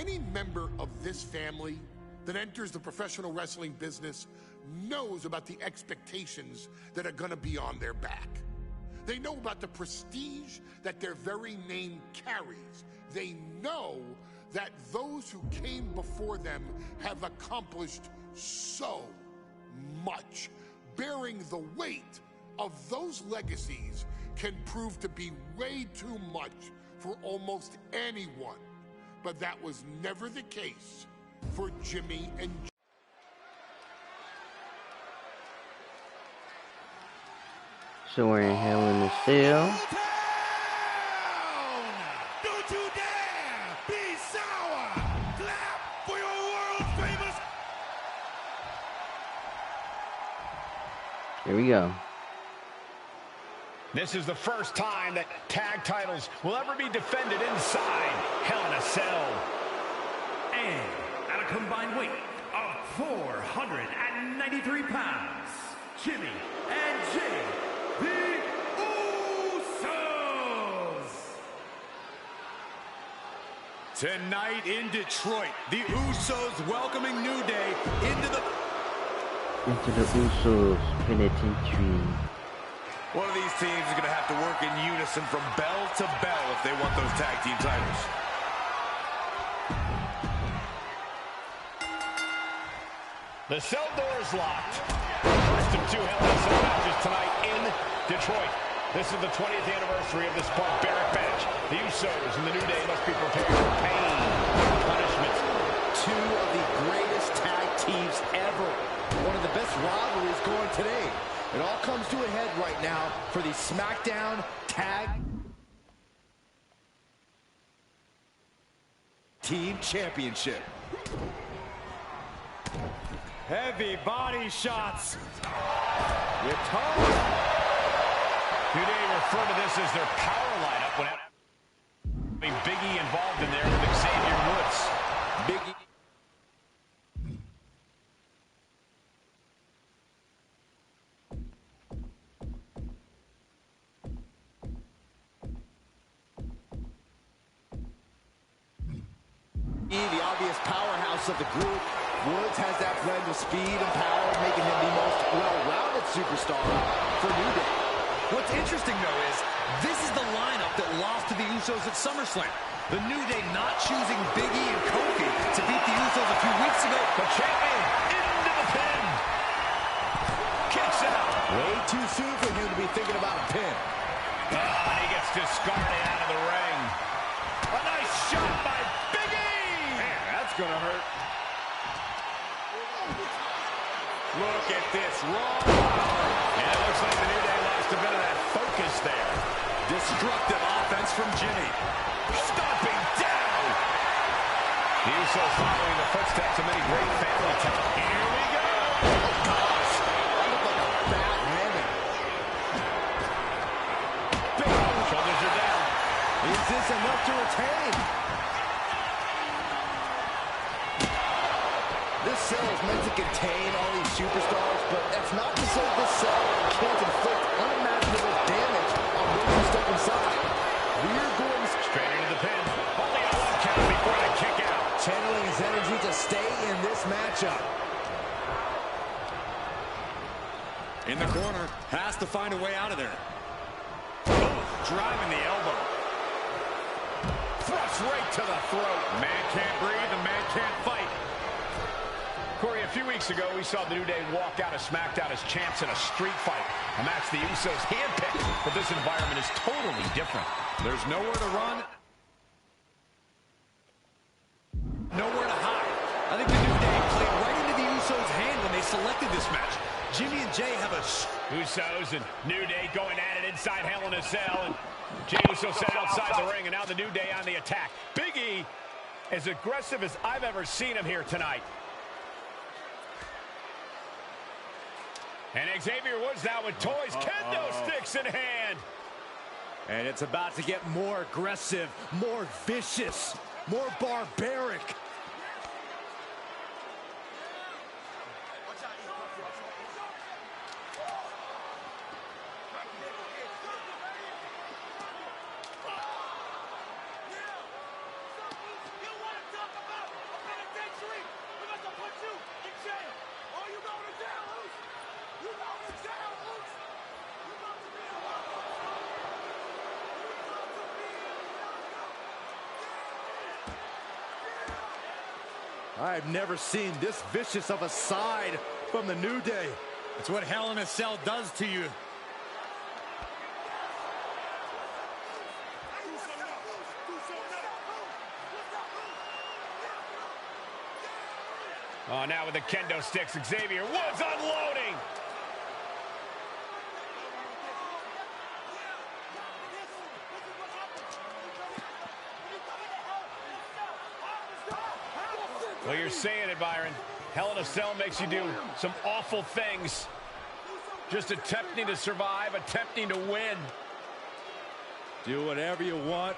Any member of this family that enters the professional wrestling business knows about the expectations that are gonna be on their back. They know about the prestige that their very name carries. They know that those who came before them have accomplished so much. Bearing the weight of those legacies can prove to be way too much for almost anyone. But that was never the case for Jimmy and Joe. So we're in Hell in the Cell. Don't you dare be sour! Clap for your world famous. Here we go. This is the first time that tag titles will ever be defended inside Hell in a Cell. And at a combined weight of 493 pounds, Jimmy and Jay, the Usos. Tonight in Detroit, the Usos welcoming New Day into the Usos Penitentiary. One of these teams is going to have to work in unison from bell to bell if they want those tag team titles. The cell door is locked. First of two Hell in a Cell matches tonight in Detroit. This is the 20th anniversary of this barbaric match. The Usos and the New Day must be prepared for pain and punishment. Two of the greatest tag teams ever. One of the best rivalries going today. It all comes to a head right now for the SmackDown Tag Team Championship. Heavy body shots. With toes. New Day refer to this as their power lineup when having Big E involved in there with Xavier Woods. Big E. The obvious powerhouse of the group. Woods has that blend of speed and power, making him the most well-rounded superstar for New Day. What's interesting, though, is this is the lineup that lost to the Usos at SummerSlam. The New Day not choosing Big E and Kofi to beat the Usos a few weeks ago. The champion into the pin. Kicks out. Way too soon for him to be thinking about a pin. And he gets discarded out of the ring. A nice shot by Big E. Man, that's going to hurt. Look at this raw power. And it looks like the New Day lost a bit of that focus there. Destructive offense from Jimmy. Stomping down. The Usos following the footsteps of many great family talent. Here we go. Gosh, that looked like a bad landing. Big O. Shoulders are down. Is this enough to retain? This cell is meant to contain all these superstars, but that's not to say this cell can't inflict unimaginable damage on those who step inside. We're going Straight into the pin. Only a one count before the kick out. channeling his energy to stay in this matchup. In the corner, has to find a way out of there. Driving the elbow. Thrust right to the throat. Man can't breathe, the man can't fight. Corey, a few weeks ago, we saw the New Day walk out of SmackDown as champs in a street fight. A match the Usos handpicked, but this environment is totally different. There's nowhere to run. Nowhere to hide. I think the New Day played right into the Usos' hand when they selected this match. Jimmy and Jay have a... Usos and New Day going at it inside Hell in a Cell. And Jey Uso sat outside the ring, and now the New Day on the attack. Big E, as aggressive as I've ever seen him here tonight. And Xavier Woods now with toys, kendo sticks in hand. And it's about to get more aggressive, more vicious, more barbaric. I've never seen this vicious of a side from the New Day. It's what Hell in a Cell does to you. Oh, now with the kendo sticks, Xavier Woods unloading. Well, you're saying it, Byron. Hell in a Cell makes you do some awful things. Just attempting to survive, attempting to win. Do whatever you want,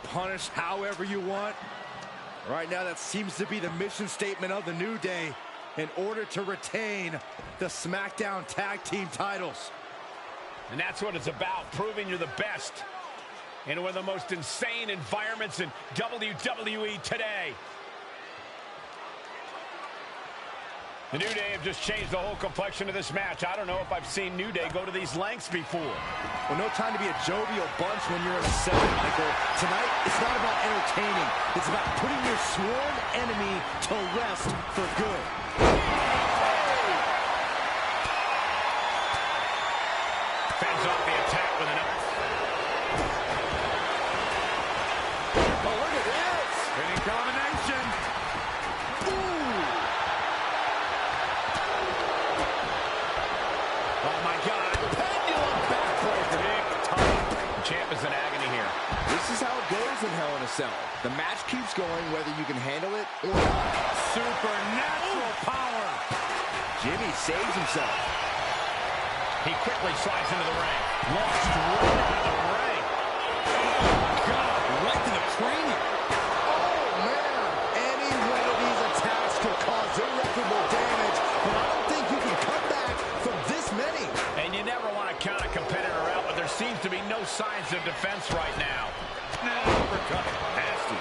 punish however you want. Right now, that seems to be the mission statement of the New Day in order to retain the SmackDown Tag Team titles. And that's what it's about, proving you're the best in one of the most insane environments in WWE today. The New Day have just changed the whole complexion of this match. I don't know if I've seen New Day go to these lengths before. Well, no time to be a jovial bunch when you're in a cell, Michael. Tonight, it's not about entertaining. It's about putting your sworn enemy to rest for good. Fends off the attack with an knife. Oh, look at this! Winning combination. Oh, my God. Pendulum backbreaker. Big time. The champ is in agony here. This is how it goes in Hell in a Cell. The match keeps going whether you can handle it or not. Supernatural power. Jimmy saves himself. He quickly slides into the ring. Launched right out of the ring. God, right to the cranium. Oh, man. Any one of these attacks could cause irreparable damage, but I don't think you can come back from this many. And you never want to count a competitor out, but there seems to be no signs of defense right now. Uppercut. Nasty.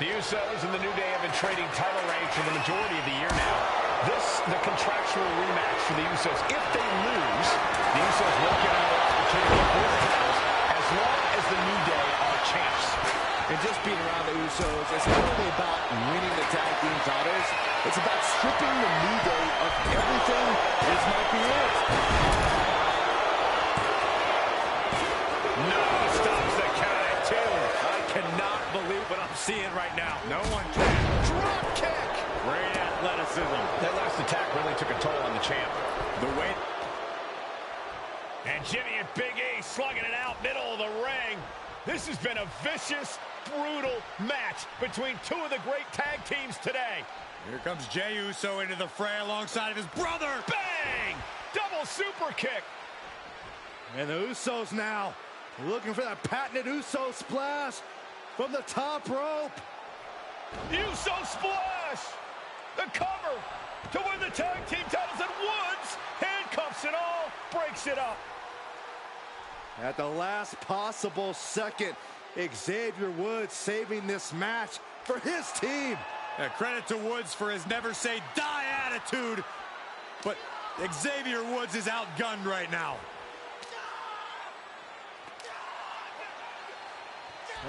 The Usos and the New Day have been trading title reigns for the majority of the year now. This, the contractual rematch for the Usos. If they lose, the Usos won't get another opportunity for the titles as long as the New Day are champs. And just being around the Usos, it's not only about winning the tag team titles, it's about stripping the New Day of everything. This might be it. No, stops the count at 2. I cannot believe what I'm seeing right now. No one can. Drop kick. Great athleticism. That last attack really took a toll on the champ. The weight. And Jimmy and Big E slugging it out middle of the ring. This has been a vicious, brutal match between two of the great tag teams today. Here comes Jey Uso into the fray alongside of his brother. Bang! Double super kick. And the Usos now looking for that patented Uso splash from the top rope. Uso splash. The cover to win the tag team titles, and Woods handcuffs it all, breaks it up. At the last possible second, Xavier Woods saving this match for his team. Credit to Woods for his never say die attitude, but Xavier Woods is outgunned right now.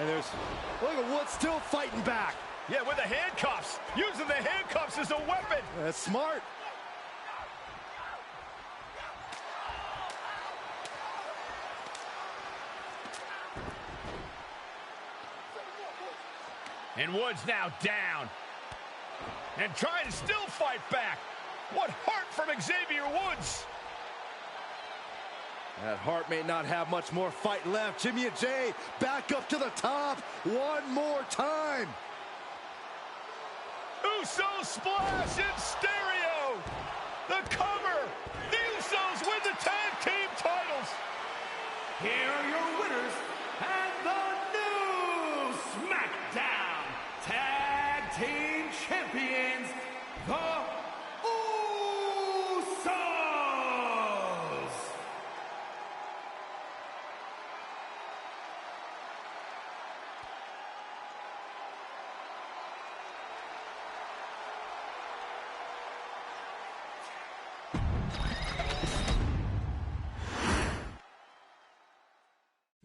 And look at Woods still fighting back. Yeah, with the handcuffs. Using the handcuffs as a weapon. That's smart. And Woods now down. And trying to still fight back. What heart from Xavier Woods. That Hart may not have much more fight left. Jimmy and Jey back up to the top one more time. Uso splash in stereo. The cover. The Usos win the tag team titles. Here are your winners and the new SmackDown Tag Team Champions, the Usos!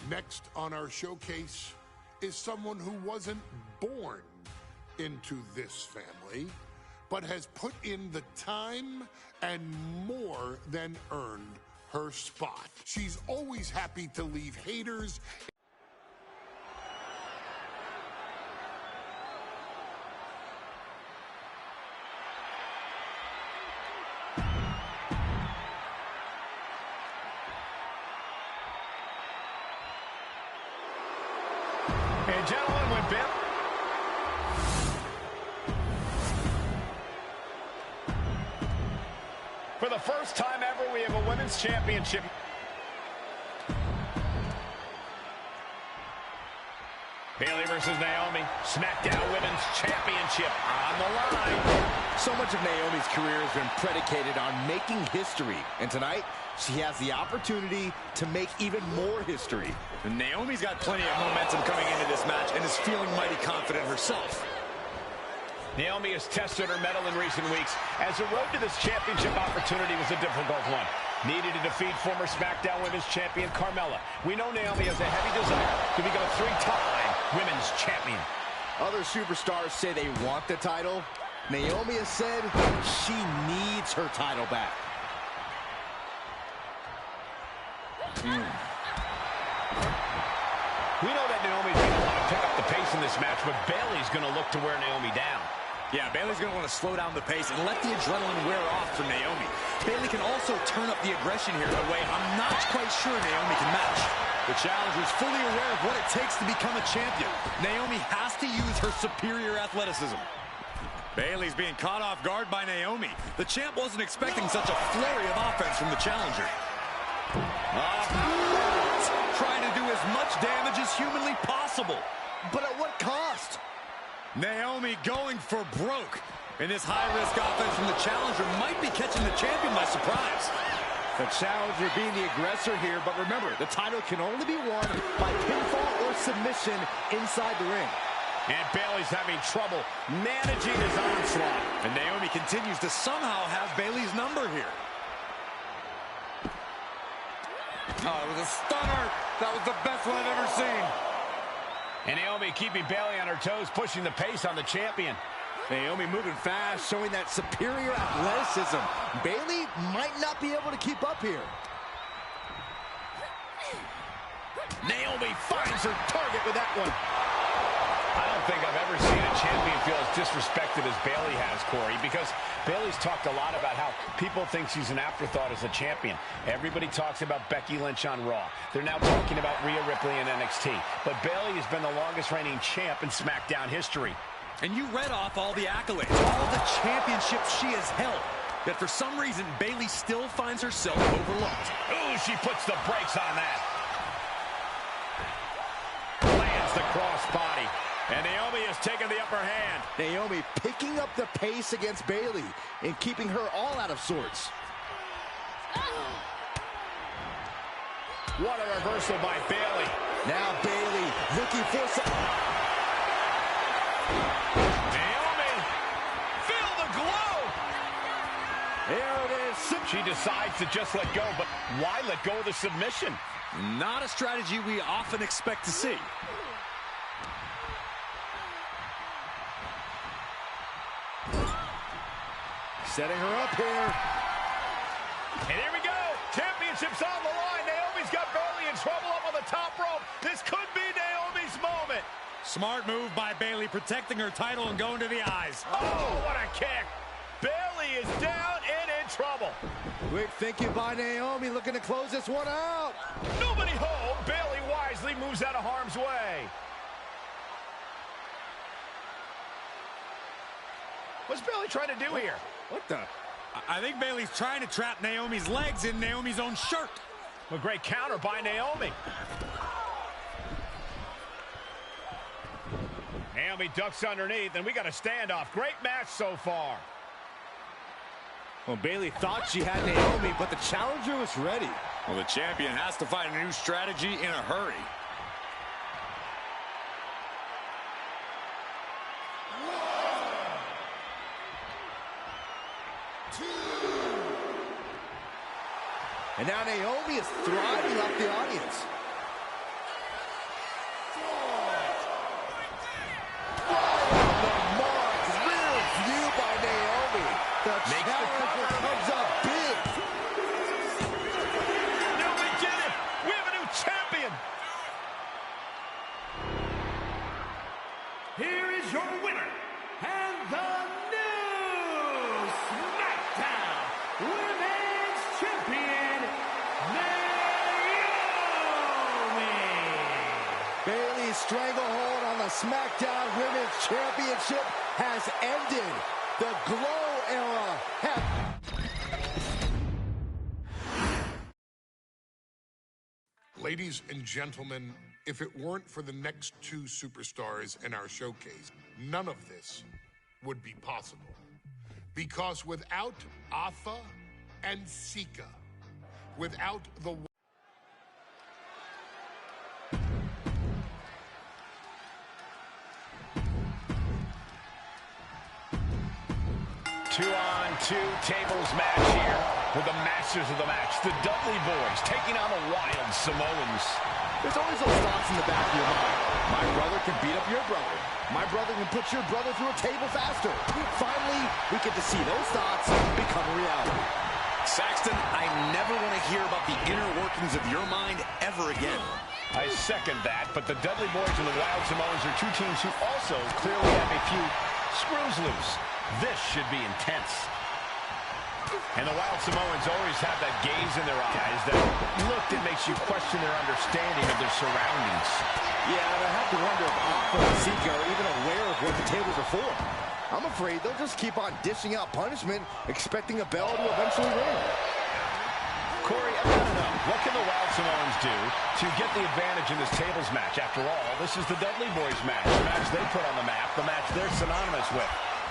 Next on our showcase is someone who wasn't born into this family, but has put in the time and more than earned her spot. She's always happy to leave haters. And gentlemen, when Bill... For the first time ever, we have a women's championship. Bayley versus Naomi, SmackDown Women's Championship on the line. So much of Naomi's career has been predicated on making history. And tonight, she has the opportunity to make even more history. And Naomi's got plenty of momentum coming into this match and is feeling mighty confident herself. Naomi has tested her mettle in recent weeks, as the road to this championship opportunity was a difficult one. Needed to defeat former SmackDown Women's Champion Carmella. We know Naomi has a heavy desire to become a three-time Women's Champion. Other superstars say they want the title. Naomi has said she needs her title back. We know that Naomi's going to want to pick up the pace in this match, but Bayley's going to look to wear Naomi down. Yeah, Bayley's going to want to slow down the pace and let the adrenaline wear off for Naomi. Bayley can also turn up the aggression here in a way I'm not quite sure Naomi can match. The challenger is fully aware of what it takes to become a champion. Naomi has to use her superior athleticism. Bayley's being caught off guard by Naomi. The champ wasn't expecting such a flurry of offense from the challenger. Trying to do as much damage as humanly possible. But at what cost? Naomi going for broke. And this high-risk offense from the challenger might be catching the champion by surprise. The challenger being the aggressor here, but remember, the title can only be won by pinfall or submission inside the ring. And Bayley's having trouble managing his onslaught. And Naomi continues to somehow have Bayley's number here. Oh, it was a stunner. That was the best one I've ever seen. And Naomi keeping Bayley on her toes, pushing the pace on the champion. Naomi moving fast, showing that superior athleticism. Bayley might not be able to keep up here. Naomi finds her target with that one. I don't think I've ever seen a champion feel as disrespected as Bayley has, Corey, because Bayley's talked a lot about how people think she's an afterthought as a champion. Everybody talks about Becky Lynch on Raw. They're now talking about Rhea Ripley in NXT. But Bayley has been the longest reigning champ in SmackDown history. And you read off all the accolades, all the championships she has held. Yet for some reason, Bayley still finds herself overlooked. Ooh, she puts the brakes on that. Lands the crossbody. And Naomi has taken the upper hand. Naomi picking up the pace against Bayley and keeping her all out of sorts. What a reversal by Bayley. Now Bayley looking for some... Naomi, feel the glow. There it is. She decides to just let go, but why let go of the submission? Not a strategy we often expect to see. Setting her up here. And here we go. Championship's on the line. Naomi's got Bayley in trouble up on the top rope. This could be Naomi's moment. Smart move by Bayley, protecting her title and going to the eyes. Oh, what a kick. Bayley is down and in trouble. Quick thinking by Naomi, looking to close this one out. Nobody home. Bayley wisely moves out of harm's way. What's Bayley trying to do here? What the? I think Bayley's trying to trap Naomi's legs in Naomi's own shirt. A great counter by Naomi. Naomi ducks underneath, and we got a standoff. Great match so far. Well, Bayley thought she had Naomi, but the challenger was ready. Well, the champion has to find a new strategy in a hurry. And now Naomi is thriving off the audience. The your winner, and the new SmackDown Women's Champion, Naomi! Bayley's stranglehold on the SmackDown Women's Championship has ended. The Glow era has... Ladies and gentlemen, if it weren't for the next two superstars in our showcase, none of this would be possible. Because without Afa and Sika, without the 2-on-2 tables match here with the masters of the match, the Dudley Boys, taking on the Wild Samoans. There's always those thoughts in the back of your mind. My brother can beat up your brother. My brother can put your brother through a table faster. Finally, we get to see those thoughts become a reality. Saxton, I never want to hear about the inner workings of your mind ever again. I second that, but the Dudley Boys and the Wild Samoans are two teams who also clearly have a few screws loose. This should be intense. And the Wild Samoans always have that gaze in their eyes, that look that makes you question their understanding of their surroundings. Yeah, and I have to wonder if Afa and Sika are even aware of what the tables are for. I'm afraid they'll just keep on dishing out punishment, expecting a bell to eventually ring. Corey, I don't know. What can the Wild Samoans do to get the advantage in this tables match? After all, this is the Dudley Boys match, the match they put on the map, the match they're synonymous with.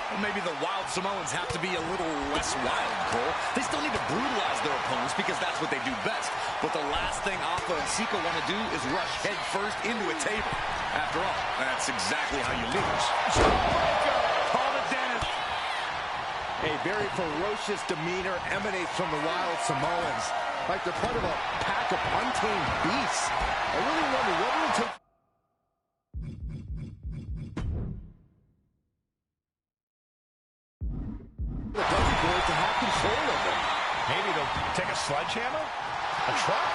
Well, maybe the Wild Samoans have to be a little less wild, Cole. They still need to brutalize their opponents because that's what they do best. But the last thing Afa and Sika want to do is rush head first into a table. After all, that's exactly how you lose. Call it Dennis. A very ferocious demeanor emanates from the Wild Samoans, like they're part of a pack of untamed beasts. I really wonder what it will take. The Dudley Boys to have control of them. Maybe they'll take a sledgehammer? A truck?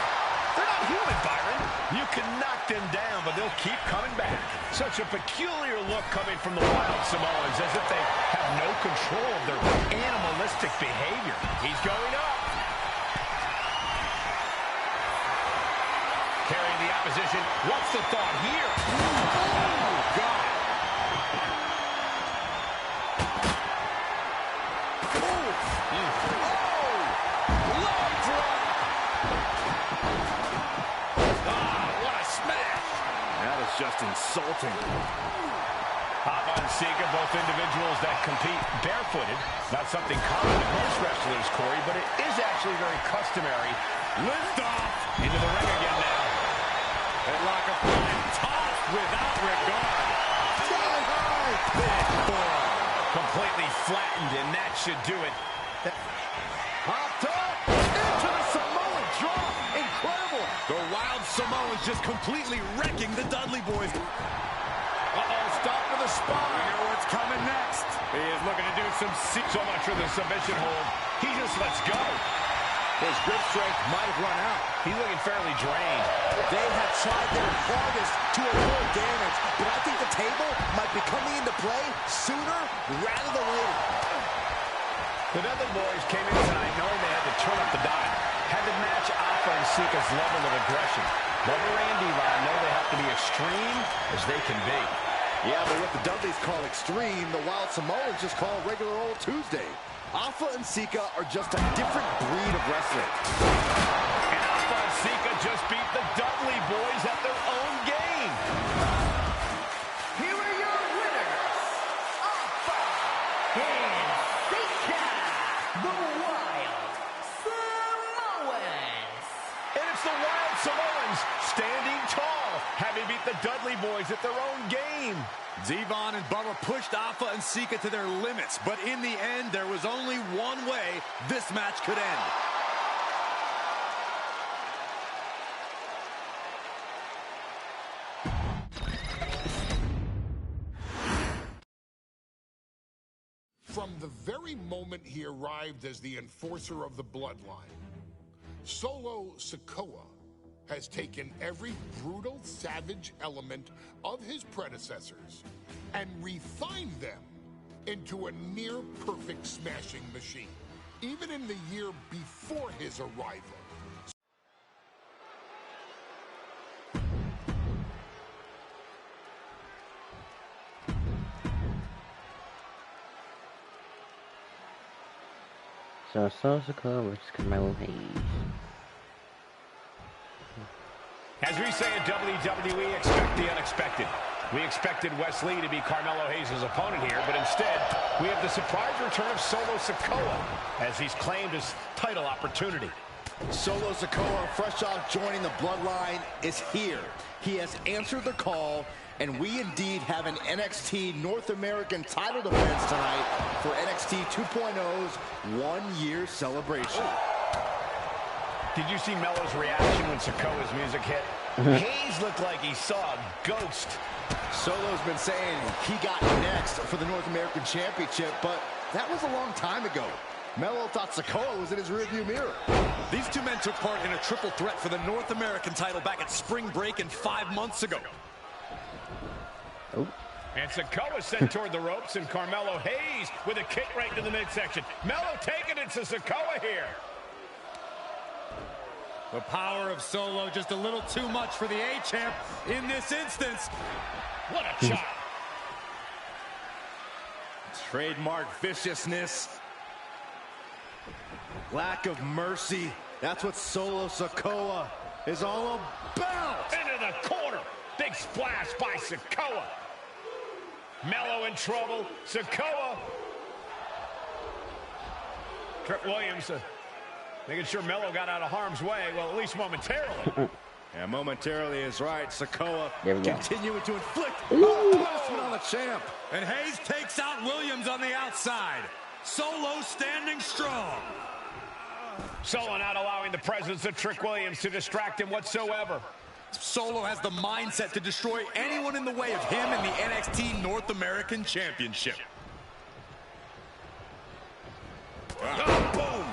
They're not human, Byron. You can knock them down, but they'll keep coming back. Such a peculiar look coming from the Wild Samoans, as if they have no control of their animalistic behavior. He's going up. Carrying the opposition. What's the thought here? Oh, God. Just insulting. Afa and Sika, both individuals that compete barefooted. Not something common to most wrestlers, Corey, but it is actually very customary. Lift off into the ring again now. Headlock applied, tossed without regard. Big forearm. Completely flattened, and that should do it. Hopped up into the Samoan drop. Incredible. The Wild Samoans just completely wrecking the Dudley Boys. Uh-oh, stop to the spine. We know what's coming next. He is looking to do some... So much for the submission hold. He just lets go. His grip strength might have run out. He's looking fairly drained. They have tried their hardest to avoid damage, but I think the table might be coming into play sooner rather than later. The Dudley Boys came in tonight knowing they had to turn up the dial. Had to match Afa and Sika's level of aggression. Bubba and Devon know they have to be extreme as they can be. Yeah, but what the Dudleys call extreme, the Wild Samoans just call regular old Tuesday. Afa and Sika are just a different breed of wrestling. And Afa and Sika just beat the Dudley Boys at their own game. Here are your winners, Afa and Sika, the Wild Samoans. And it's the Wild Samoans standing tall, having beat the Dudley Boys at their own game. Devon and Bubba pushed Afa and Sika to their limits, but in the end, there was only one way this match could end. From the very moment he arrived as the enforcer of the bloodline, Solo Sikoa has taken every brutal, savage element of his predecessors and refined them into a near-perfect smashing machine, even in the year before his arrival. So Sikoa versus Carmelo Hayes. As we say at WWE, expect the unexpected. We expected Wes Lee to be Carmelo Hayes' opponent here, but instead, we have the surprise return of Solo Sikoa as he's claimed his title opportunity. Solo Sikoa, fresh off joining the bloodline, is here. He has answered the call, and we indeed have an NXT North American title defense tonight for NXT 2.0's one-year celebration. Did you see Melo's reaction when Sikoa's music hit? Hayes looked like he saw a ghost. Solo's been saying he got next for the North American Championship, but that was a long time ago. Melo thought Sikoa was in his rearview mirror. These two men took part in a triple threat for the North American title back at Spring Break and 5 months ago. Oh. And Sikoa sent toward the ropes, and Carmelo Hayes with a kick right to the midsection. Melo taking it to Sikoa here. The power of Solo just a little too much for the A-Champ in this instance. What a chop. Trademark viciousness. Lack of mercy. That's what Solo Sikoa is all about. Into the corner. Big splash by Sikoa. Melo in trouble. Sikoa. Trick Williams making sure Melo got out of harm's way, well, at least momentarily. Yeah, momentarily is right. Sikoa Continuing to inflict punishment on the champ. And Hayes takes out Williams on the outside. Solo standing strong. Solo not allowing the presence of Trick Williams to distract him whatsoever. Solo has the mindset to destroy anyone in the way of him in the NXT North American Championship. Oh, boom.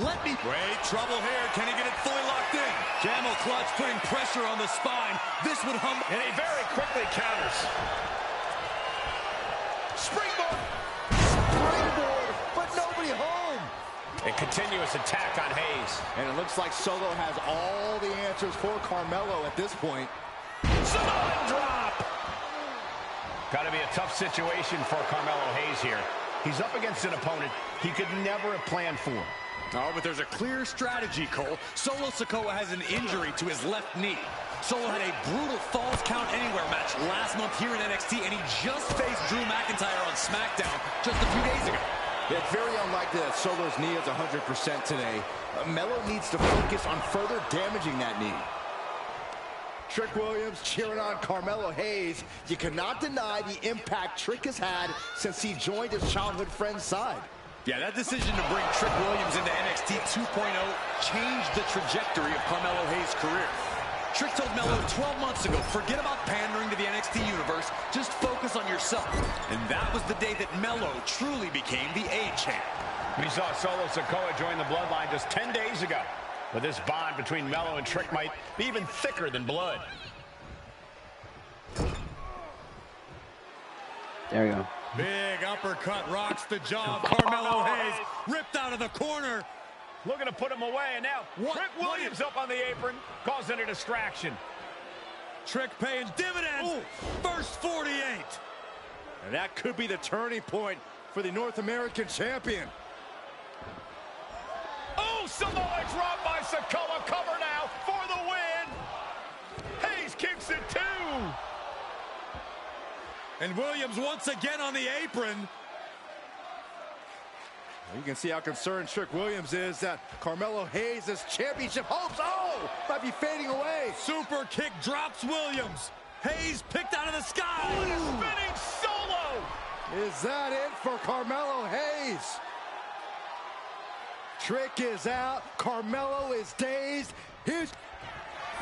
Let me... Great trouble here. Can he get it fully locked in? Camel clutch putting pressure on the spine. This would humble. And he very quickly counters. Springboard. Springboard, but nobody home. A continuous attack on Hayes. And it looks like Solo has all the answers for Carmelo at this point. Samoan drop. Got to be a tough situation for Carmelo Hayes here. He's up against an opponent he could never have planned for. Oh, but there's a clear strategy, Cole. Solo Sikoa has an injury to his left knee. Solo had a brutal Falls Count Anywhere match last month here in NXT, and he just faced Drew McIntyre on SmackDown just a few days ago. It's very unlikely that Solo's knee is 100% today. Melo needs to focus on further damaging that knee. Trick Williams cheering on Carmelo Hayes. You cannot deny the impact Trick has had since he joined his childhood friend's side. Yeah, that decision to bring Trick Williams into NXT 2.0 changed the trajectory of Carmelo Hayes' career. Trick told Melo 12 months ago, forget about pandering to the NXT universe, just focus on yourself. And that was the day that Melo truly became the A-Champ. We saw Solo Sikoa join the Bloodline just 10 days ago. But this bond between Melo and Trick might be even thicker than blood. There we go. Big uppercut rocks the jaw of Carmelo Hayes. Ripped out of the corner. Looking to put him away, and now Trick Williams up on the apron, causing a distraction. Trick paying dividends. Ooh. First 48. And that could be the turning point for the North American champion. Oh, Samoa drop by Sikoa. Cover now for the win. Hayes kicks it too. And Williams once again on the apron. You can see how concerned Trick Williams is that Carmelo Hayes' championship hopes, might be fading away. Super kick drops Williams. Hayes picked out of the sky. Spinning Solo. Is that it for Carmelo Hayes? Trick is out. Carmelo is dazed. Here's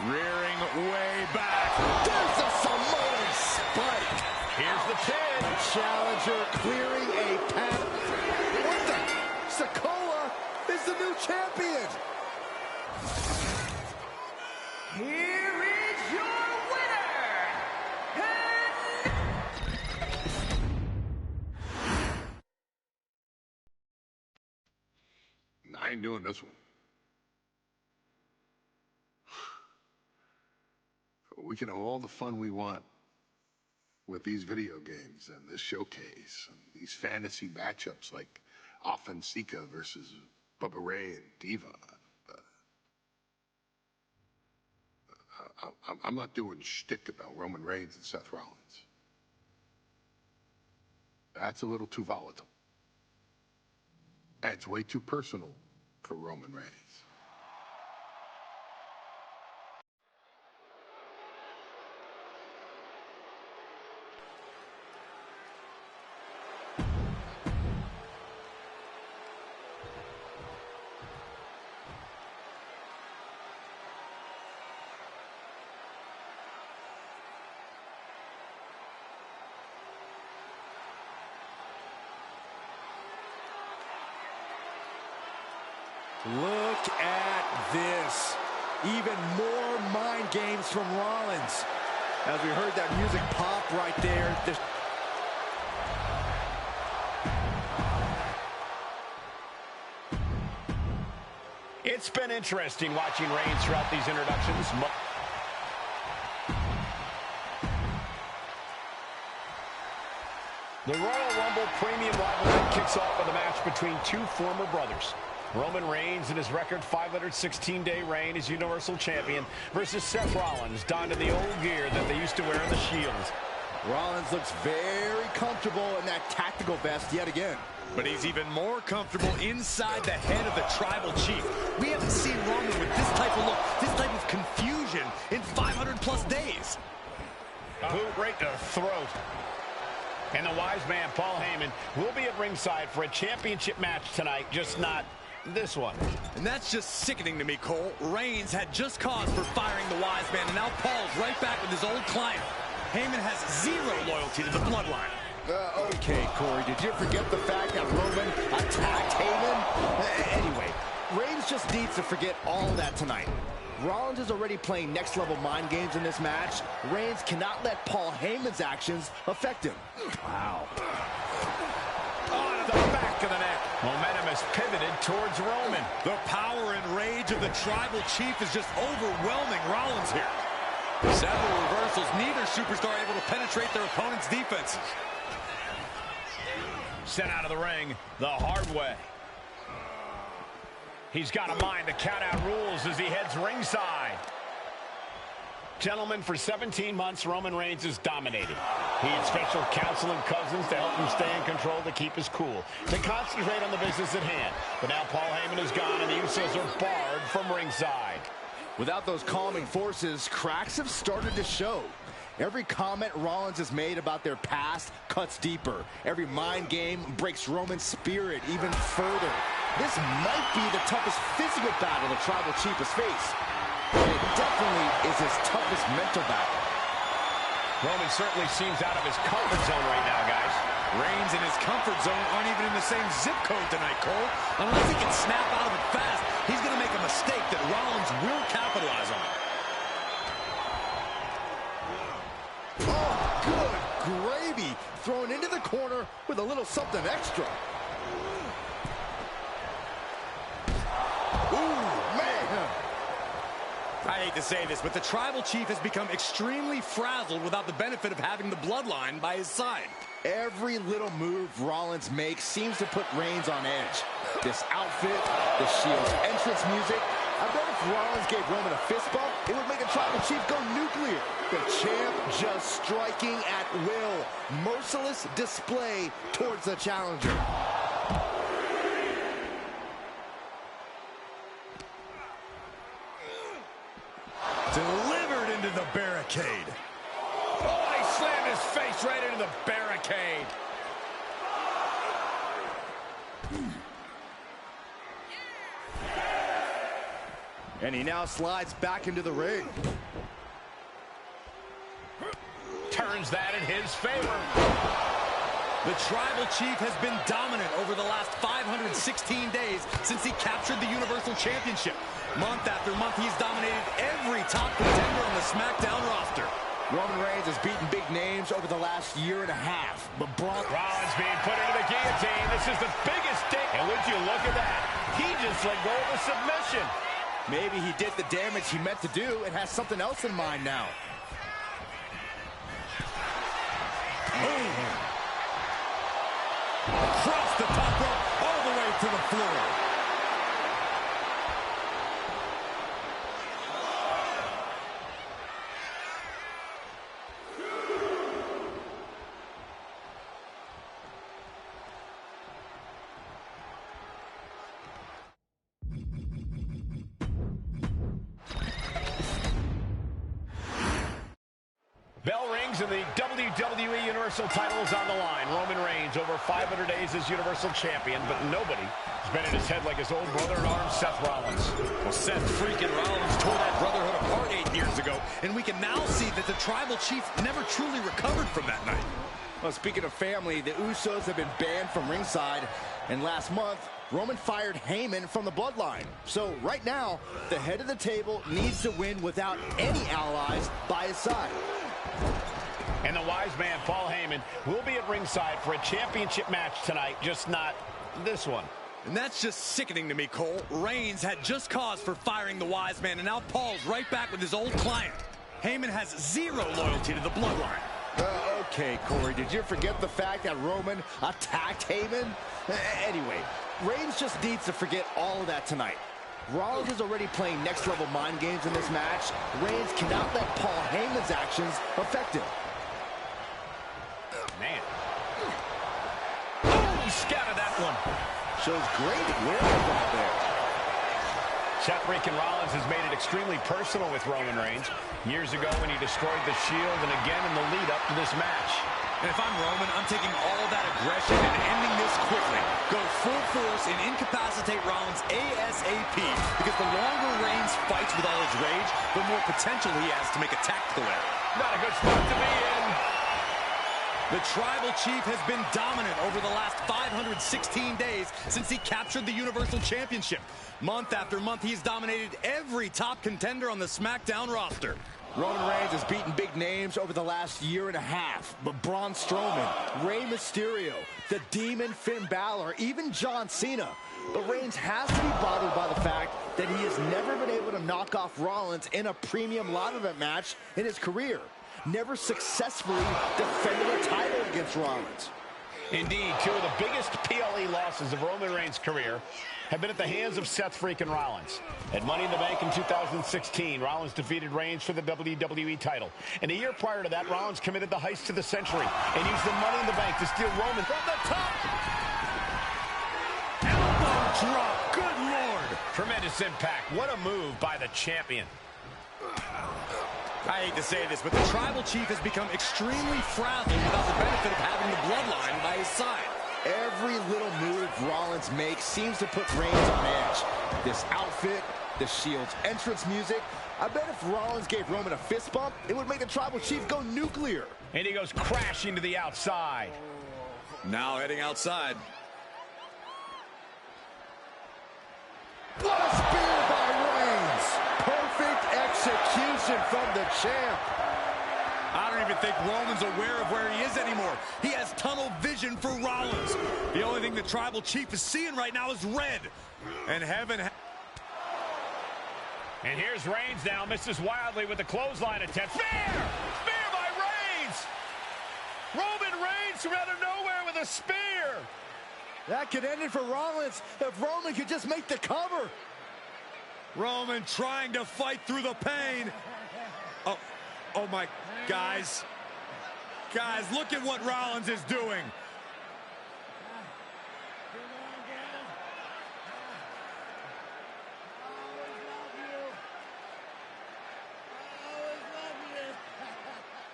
rearing way back. There's a Samoan spike. Here's the pin. Challenger clearing a path. What the? Sikoa is the new champion. here is your winner, and... I ain't doing this one. We can have all the fun we want with these video games and this showcase and these fantasy matchups like Offensica versus Bubba Ray and Diva. I'm not doing shtick about Roman Reigns and Seth Rollins. That's a little too volatile. And it's way too personal for Roman Reigns. Look at this. Even more mind games from Rollins. As we heard that music pop right there. It's been interesting watching Reigns throughout these introductions. The Royal Rumble Premium Rivalry kicks off with a match between two former brothers. Roman Reigns in his record 516-day reign as Universal Champion versus Seth Rollins donned in the old gear that they used to wear in the Shields. Rollins looks very comfortable in that tactical vest yet again. But he's even more comfortable inside the head of the Tribal Chief. We haven't seen Roman with this type of look, this type of confusion in 500-plus days. Boot right to the throat. And the wise man, Paul Heyman, will be at ringside for a championship match tonight, just not this one. And that's just sickening to me, Cole. Reigns had just cause for firing the wise man, and now Paul's right back with his old client. Heyman has zero loyalty to the bloodline. Okay, Corey, did you forget the fact that Roman attacked Heyman? Anyway, Reigns just needs to forget all that tonight. Rollins is already playing next-level mind games in this match. Reigns cannot let Paul Heyman's actions affect him. Wow. On to the back of the neck. Momentum has pivoted towards Roman. The power and rage of the Tribal Chief is just overwhelming Rollins here. Several reversals, neither superstar able to penetrate their opponent's defense. Sent out of the ring the hard way. He's got a mind to count out rules as he heads ringside. Gentlemen, for 17 months, Roman Reigns has dominated. He had special counsel and cousins to help him stay in control, to keep his cool, to concentrate on the business at hand. But now Paul Heyman is gone, and the Usos are barred from ringside. Without those calming forces, cracks have started to show. Every comment Rollins has made about their past cuts deeper. Every mind game breaks Roman's spirit even further. This might be the toughest physical battle the Tribal Chief has faced. But it definitely is his toughest mental battle. Roman certainly seems out of his comfort zone right now, guys. Reigns and his comfort zone aren't even in the same zip code tonight, Cole. Unless he can snap out of it fast, he's going to make a mistake that Rollins will capitalize on. Oh, good gravy. Thrown into the corner with a little something extra. I hate to say this, but the Tribal Chief has become extremely frazzled without the benefit of having the bloodline by his side. Every little move Rollins makes seems to put Reigns on edge. This outfit, the Shield's entrance music. I bet if Rollins gave Roman a fist bump, it would make the Tribal Chief go nuclear. The champ just striking at will. Merciless display towards the challenger. Delivered into the barricade. Oh, he slammed his face right into the barricade. And he now slides back into the ring. Turns that in his favor. The Tribal Chief has been dominant over the last 516 days since he captured the Universal Championship. Month after month, he's dominated every top contender on the SmackDown roster. Roman Reigns has beaten big names over the last year and a half, but Rollins being put into the guillotine. This is the biggest day. And would you look at that? He just let go of a submission. Maybe he did the damage he meant to do and has something else in mind now. Across the top rope, all the way to the floor. Bell rings and the WWE Universal title is on the line. Roman Reigns over 500 days as Universal Champion, but nobody has been in his head like his old brother-in-arms, Seth Rollins. Well, Seth freaking Rollins tore that brotherhood apart 8 years ago, and we can now see that the Tribal Chief never truly recovered from that night. Well, speaking of family, the Usos have been banned from ringside, and last month, Roman fired Heyman from the bloodline. So right now, the head of the table needs to win without any allies by his side. And the wise man, Paul Heyman, will be at ringside for a championship match tonight, just not this one. And that's just sickening to me, Cole. Reigns had just cause for firing the wise man, and now Paul's right back with his old client. Heyman has zero loyalty to the bloodline. Okay, Corey, did you forget the fact that Roman attacked Heyman? Anyway, Reigns just needs to forget all of that tonight. Rollins is already playing next-level mind games in this match. Reigns cannot let Paul Heyman's actions affect him. Man. Oh, he scouted that one. Shows great wherewithal there. Seth freaking Rollins has made it extremely personal with Roman Reigns. Years ago when he destroyed the Shield, and again in the lead-up to this match. And if I'm Roman, I'm taking all that aggression and ending this quickly. Go full force and incapacitate Rollins ASAP, because the longer Reigns fights with all his rage, the more potential he has to make a tactical error. Not a good spot to be in. The Tribal Chief has been dominant over the last 516 days since he captured the Universal Championship. Month after month, he's dominated every top contender on the SmackDown roster. Roman Reigns has beaten big names over the last year and a half, but Braun Strowman, Rey Mysterio, the Demon Finn Balor, even John Cena. But Reigns has to be bothered by the fact that he has never been able to knock off Rollins in a premium live event match in his career. Never successfully defended a title against Rollins. Indeed, two of the biggest PLE losses of Roman Reigns' career have been at the hands of Seth freaking Rollins. At Money in the Bank in 2016, Rollins defeated Reigns for the WWE title. And a year prior to that, Rollins committed the heist of the century and used the Money in the Bank to steal Roman from the top. Elbow drop, good Lord. Tremendous impact. What a move by the champion. I hate to say this, but the Tribal Chief has become extremely frazzled without the benefit of having the bloodline by his side. Every little move Rollins makes seems to put Reigns on edge. This outfit, the Shield's entrance music. I bet if Rollins gave Roman a fist bump, it would make the Tribal Chief go nuclear. And he goes crashing to the outside. Now heading outside. What a spear by Reigns! Perfect execution from the champ. I don't even think Roman's aware of where he is anymore. He has tunnel vision for Rollins. The only thing the Tribal Chief is seeing right now is red. And heaven... And here's Reigns now, misses wildly with the clothesline attempt. Spear! Spear by Reigns! Roman Reigns from out of nowhere with a spear! That could end it for Rollins if Roman could just make the cover. Roman trying to fight through the pain. Oh my, guys. Guys, look at what Rollins is doing.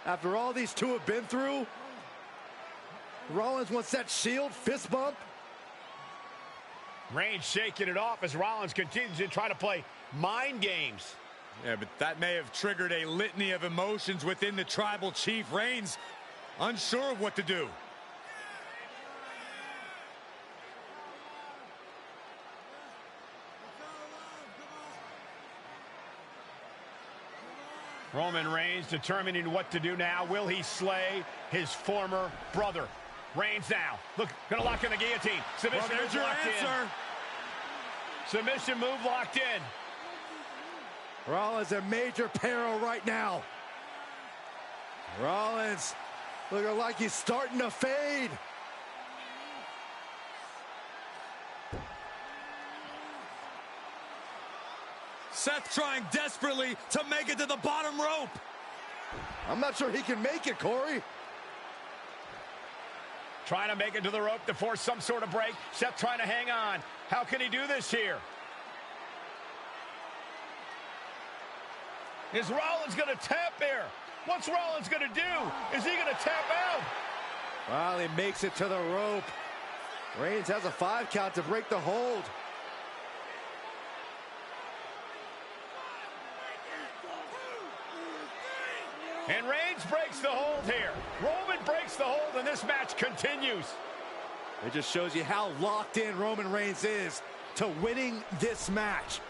After all these two have been through, Rollins wants that Shield fist bump. Reigns shaking it off as Rollins continues to try to play mind games. Yeah, but that may have triggered a litany of emotions within the Tribal Chief. Reigns unsure of what to do. Roman Reigns determining what to do now. Will he slay his former brother? Reigns now. Look, gonna lock in the guillotine. Submission well, there's move your locked answer. in. Submission move locked in. Rollins in major peril right now. Rollins looking like he's starting to fade. Seth trying desperately to make it to the bottom rope. I'm not sure he can make it, Corey. Trying to make it to the rope to force some sort of break. Seth trying to hang on. How can he do this here? Is Rollins going to tap here? What's Rollins going to do? Is he going to tap out? Well, he makes it to the rope. Reigns has a 5 count to break the hold. And Reigns breaks the hold here. Roman breaks the hold, and this match continues. It just shows you how locked in Roman Reigns is to winning this match.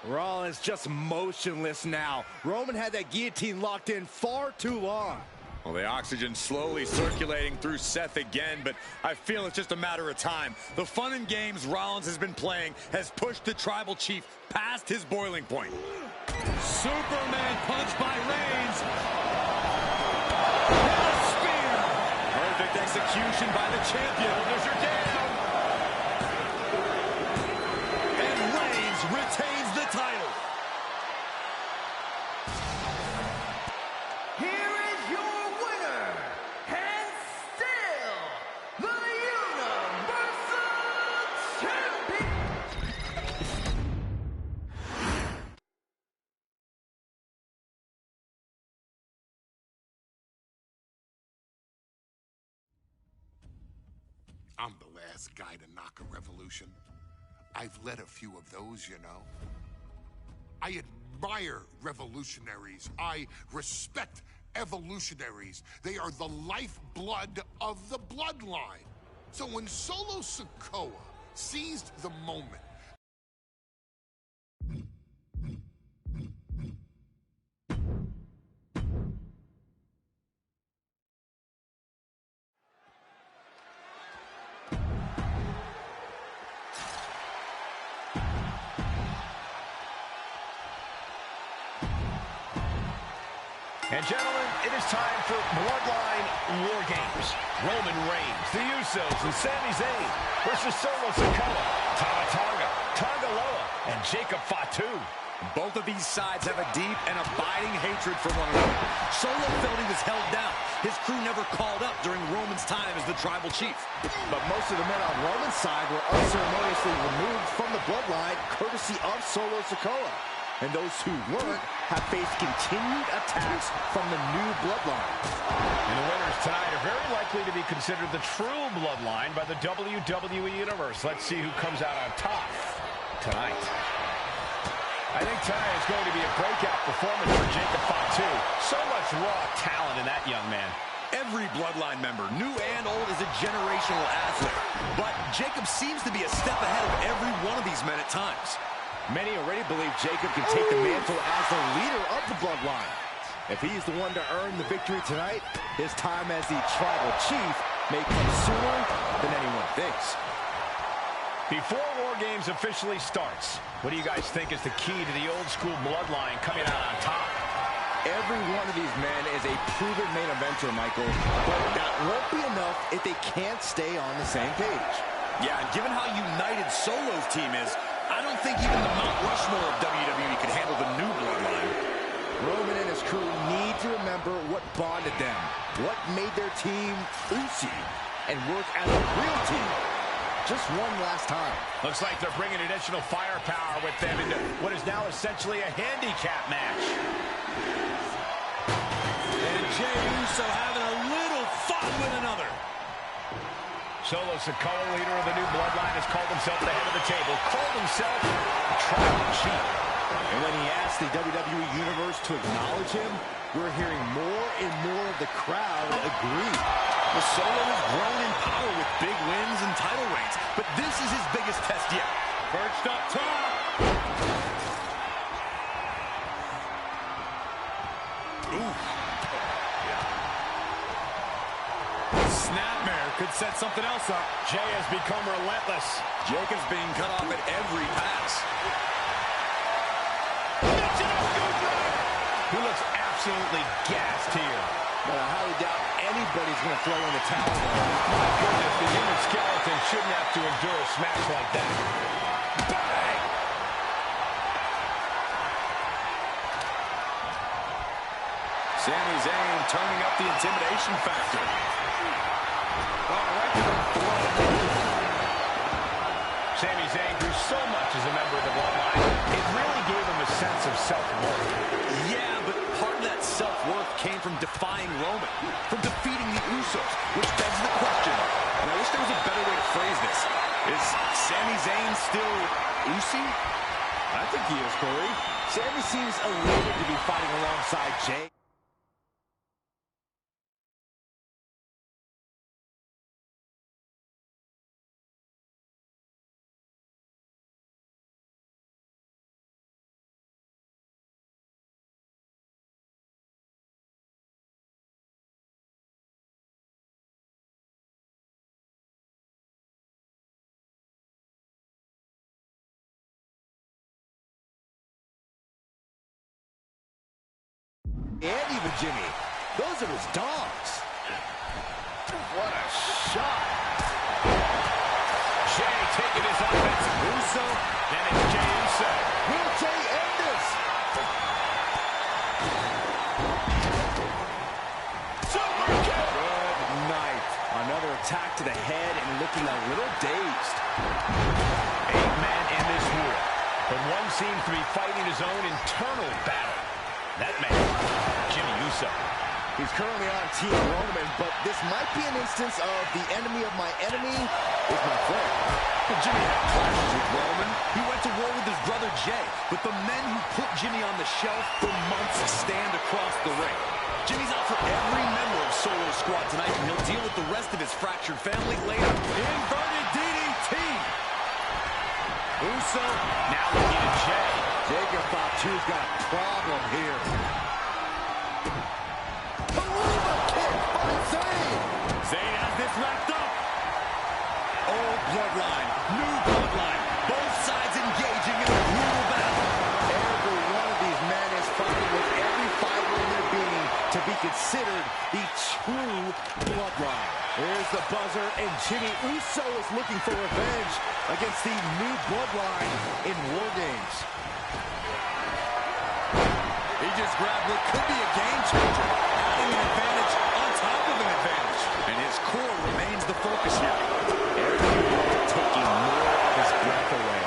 Rollins just motionless now. Roman had that guillotine locked in far too long. Well, the oxygen slowly circulating through Seth again, but I feel it's just a matter of time. The fun and games Rollins has been playing has pushed the Tribal Chief past his boiling point. Superman punch by Reigns. And a spear. Perfect execution by the champion. Shoulders are down. And Reigns retains the title. Here is your winner, and still the Universal Champion. I'm the last guy to knock a revolution. I've led a few of those, you know. I admire revolutionaries. I respect evolutionaries. They are the lifeblood of the bloodline. So when Solo Sikoa seized the moment, And gentlemen, it is time for Bloodline War Games. Roman Reigns, the Usos, and Sami Zayn versus Solo Sikoa, Tama Tonga, Tonga Loa, and Jacob Fatu. Both of these sides have a deep and abiding hatred for one another. Solo felt he was held down. His crew never called up during Roman's time as the Tribal Chief. But most of the men on Roman's side were unceremoniously removed from the bloodline courtesy of Solo Sikoa. And those who weren't have faced continued attacks from the new bloodline. And the winners tonight are very likely to be considered the true bloodline by the WWE Universe. Let's see who comes out on top tonight. I think tonight is going to be a breakout performance for Jacob Fatu. So much raw talent in that young man. Every bloodline member, new and old, is a generational athlete. But Jacob seems to be a step ahead of every one of these men at times. Many already believe Jacob can take the mantle as the leader of the bloodline. If he's the one to earn the victory tonight, his time as the Tribal Chief may come sooner than anyone thinks. Before War Games officially starts, what do you guys think is the key to the old school bloodline coming out on top? Every one of these men is a proven main eventer, Michael. But that won't be enough if they can't stay on the same page. Yeah, and given how united Solo's team is, I don't think even the Mount Rushmore of WWE could handle the new bloodline. Roman and his crew need to remember what bonded them, what made their team Uzi, and work as a real team. Just one last time. Looks like they're bringing additional firepower with them into what is now essentially a handicap match. And Jey Uso having a little fun with another. Solo Sikoa, leader of the new bloodline, has called himself the head of the table, called himself the Tribal Chief. And when he asked the WWE Universe to acknowledge him, we're hearing more and more of the crowd agree. Well, Solo has grown in power with big wins and title reigns, but this is his biggest test yet. Perched up top. Ooh. Snapmare could set something else up. Jay has become relentless. Jacobs being cut off at every pass. He looks absolutely gassed here. But I highly doubt anybody's going to throw in the towel. My goodness, the human skeleton shouldn't have to endure a smash like that. Bang! Sami Zayn turning up the intimidation factor. Sami Zayn grew so much as a member of the Bloodline, it really gave him a sense of self-worth. Yeah, but part of that self-worth came from defying Roman, from defeating the Usos, which begs the question, and I wish there was a better way to phrase this. Is Sami Zayn still Usi? I think he is, Corey. Sami seems elated to be fighting alongside Jay. And even Jimmy. Those are his dogs. What a shot. Jay taking his offense. Uso. And it's Jey Uso. Will Jay end this? Good night. Another attack to the head and looking a little dazed. 8 men in this war, but one seems to be fighting his own internal battle. That man, Jimmy Uso. He's currently on Team Roman, but this might be an instance of the enemy of my enemy is my friend. Well, Jimmy had clashes with Roman. He went to war with his brother Jay, but the men who put Jimmy on the shelf for months stand across the ring. Jimmy's out for every member of Solo's squad tonight, and he'll deal with the rest of his fractured family later. Inverted DDT. Uso Now looking at Jay. Jacob thought two's got a problem here. Haluva kick by Zayn. Zayn has this wrapped up. Old bloodline, new bloodline. Both sides engaging in a brutal battle. Every one of these men is fighting with every fiber in their being to be considered the true bloodline. Here's the buzzer, and Jimmy Uso is looking for revenge against the new bloodline in War Games. He just grabbed what could be a game changer, adding an advantage on top of an advantage. And his core remains the focus here. Every moment taking more of his breath away.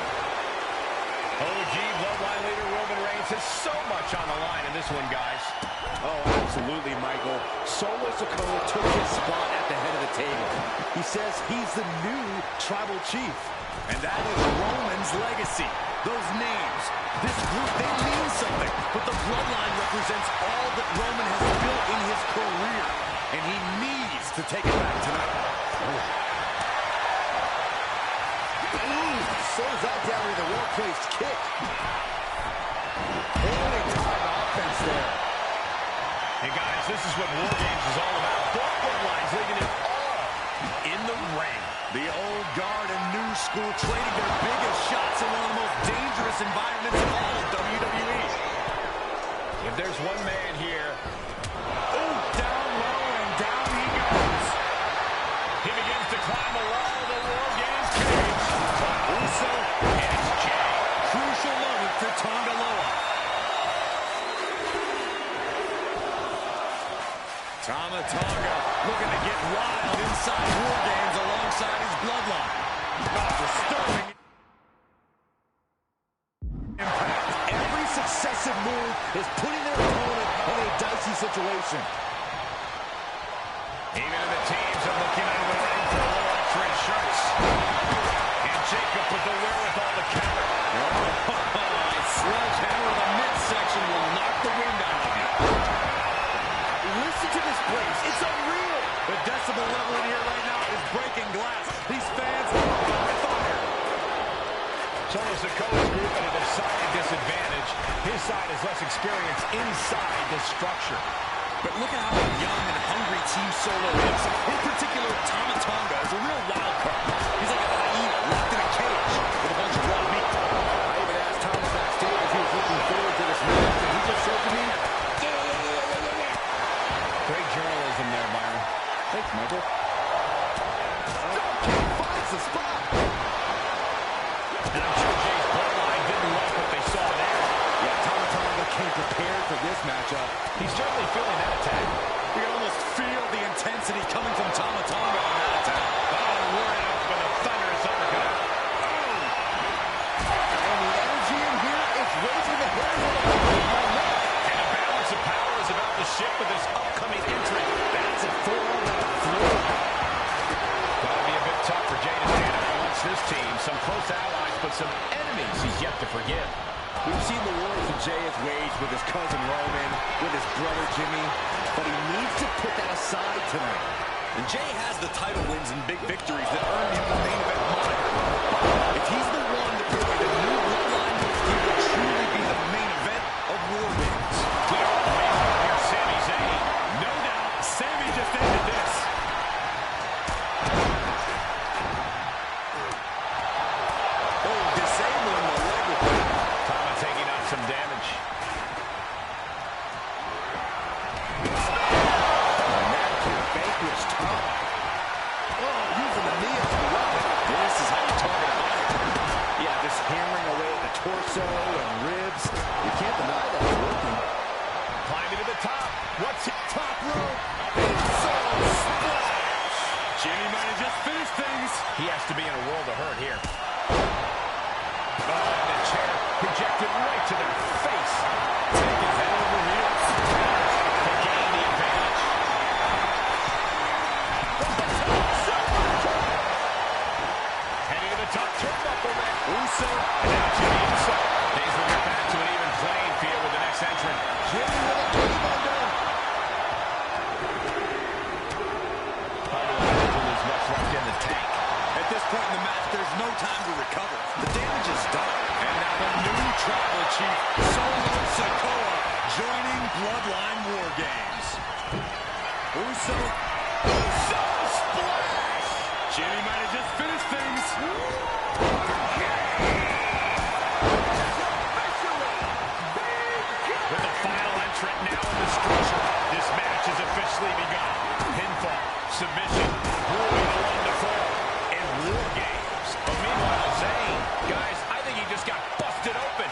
OG Bloodline leader Roman Reigns has so much on the line in this one, guys. Oh, absolutely, Michael. Solo Sikoa took his spot at the head of the table. He says he's the new tribal chief. And that is Roman's legacy. Those names, this group, they mean something. But the bloodline represents all that Roman has built in his career. And he needs to take it back tonight. Slows that down with a well-placed kick. Holding time offense there. Hey, guys, this is what War Games is all about. Both bloodlines leaving it all in the ring. The old guard and new school trading their biggest shots in one of the most dangerous environments in all of WWE. If there's one man here, Oh, down low and down he goes. he begins to climb the wall of the War Games cage. Uso, And it's Jay. crucial moment for Tonga Loa. Tama Tonga looking to get wild inside War Games alongside his bloodline. Disturbing impact. Every successive move is putting their opponent in a dicey situation. Even the teams are looking into the ring for a little extra insurance. And Jacob with the wherewithal to counter. Sledgehammer possible level in here right now is breaking glass. These fans are on fire. Solo Sikoa's group at a decided disadvantage. His side is less experienced inside this structure. But look at how young and hungry Team Solo is. In particular, Tama Tonga is a real wild card. He's like a hyena locked in a cage with a bunch of raw meat. I even asked Thomas backstage if he was looking forward to this match, and he just said to me, Great journalism there, Byron. thanks, Michael. Dropkick finds the spot. And I'm sure Jay's bloodline didn't like what they saw there. Yeah, Tama Tonga came prepared for this matchup. He's certainly feeling that attack. You can almost feel the intensity coming from Tama Tonga on that attack. Oh, we're out with a thunderous uppercut. And the energy in here is raising the hairs on the back of my neck. And a balance of power is about to shift with this upcoming entrant. That's a forearm on the floor. Gotta be a bit tough for Jay to stand up amongst this team. Some close allies, but some enemies he's yet to forgive. We've seen the wars that Jay has waged with his cousin Roman, with his brother Jimmy, but he needs to put that aside tonight. And Jay has the title wins and big victories that earned him the main event moniker. If he's the one to put away the new bloodline, he will truly be the main event of War Games. Here's Sami Zayn. No doubt, Sami just ended this. Oh, disabling the leg with that. Tama taking out some damage. And that can vanquish Tom. Oh, using the knee as a weapon. This is how you target a body. Yeah, just hammering away at the torso and ribs. You can't deny that it's working. Climbing to the top. What's it? Top rope. So splash. Jimmy might have just finished things. He has to be in a world of hurt here. Oh, and the chair projected right to their face. Taking head over heels. To gain the advantage. Heading to the top turnbuckle there. Uso. And now Jimmy Uso. Things will get back to an even playing field with the next entrant. Jimmy with a cave under. There's much left in the tank. At this point in the match, there's no time to recover. The damage is done. And now the new tribal chief, Solo Sikoa, joining Bloodline War Games. Uso. Uso splash! Jimmy might have just finished things. With the final entrant now in the structure, this match has officially begun. Pinfall, submission, moving along the floor, and War Games. But meanwhile, Zayn, guys, I think he just got busted open.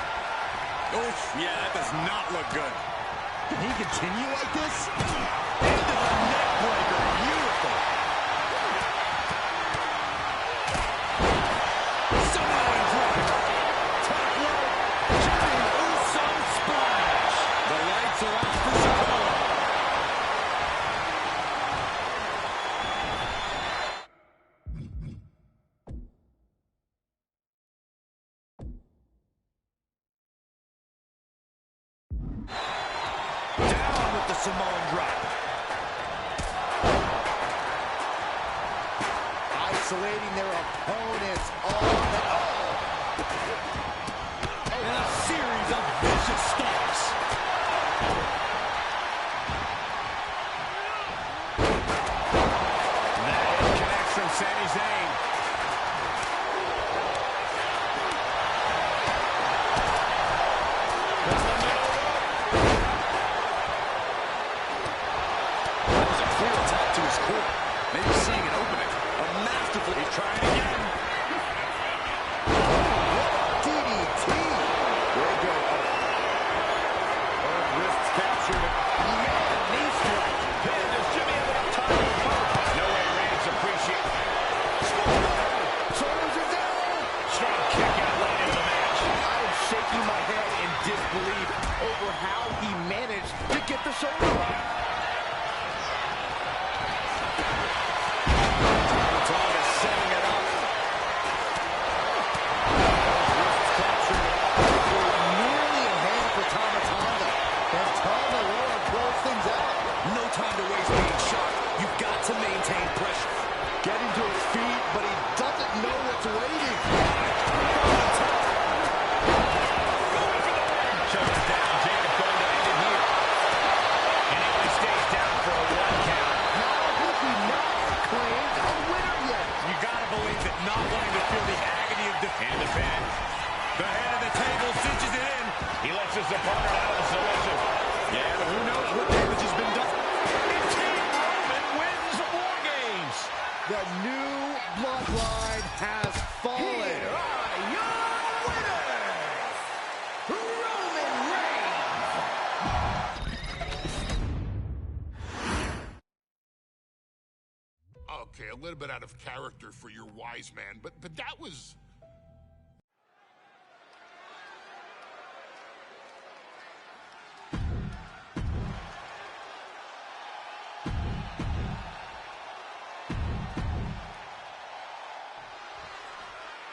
Oof, yeah, that does not look good. Can he continue like this? Into the neck breaker. Beautiful. Samoan drop. Top rope. Jimmy Uso splash. The lights are off for Sikoa. Down with the Samoan drop. Isolating their opponents all the And a series of vicious stomps. That connects from Sami Zayn. That was a clear attack to his core. Maybe seeing an opening. A masterful. He's trying again. DDT. Way to go. Oh, wrists captured. Man, knee strike. Man, does Jimmy have enough time to recover? No way Reigns appreciate. Shoulders are down. Strong kick out late in the match. I am shaking my head in disbelief over how he managed to get the shoulder up. Tonga setting it up. opponent out of the submission. Yeah, but who knows what damage has been done. And Team Roman wins War Games. The new bloodline has fallen. Here are your winners, Roman Reigns. Okay, a little bit out of character for your wise man, but that was...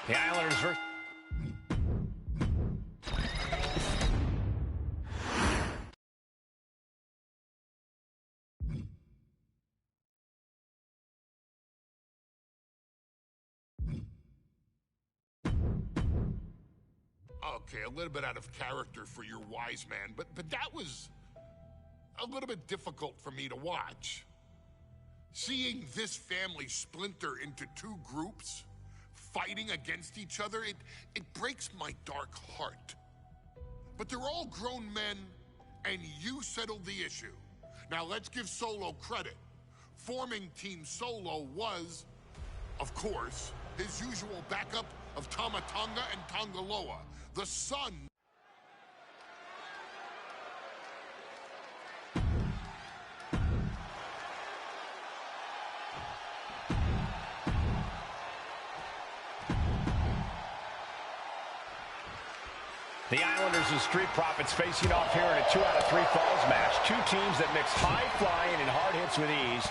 The Islanders versus... Okay, a little bit out of character for your wise man, but that was a little bit difficult for me to watch. Seeing this family splinter into two groups, fighting against each other, it breaks my dark heart. But they're all grown men, and you settled the issue. Now let's give Solo credit. Forming Team Solo was, of course, his usual backup of Tama Tonga and Tongaloa, the son. The Islanders and Street Profits facing off here in a 2 out of 3 falls match. Two teams that mix high flying and hard hits with ease.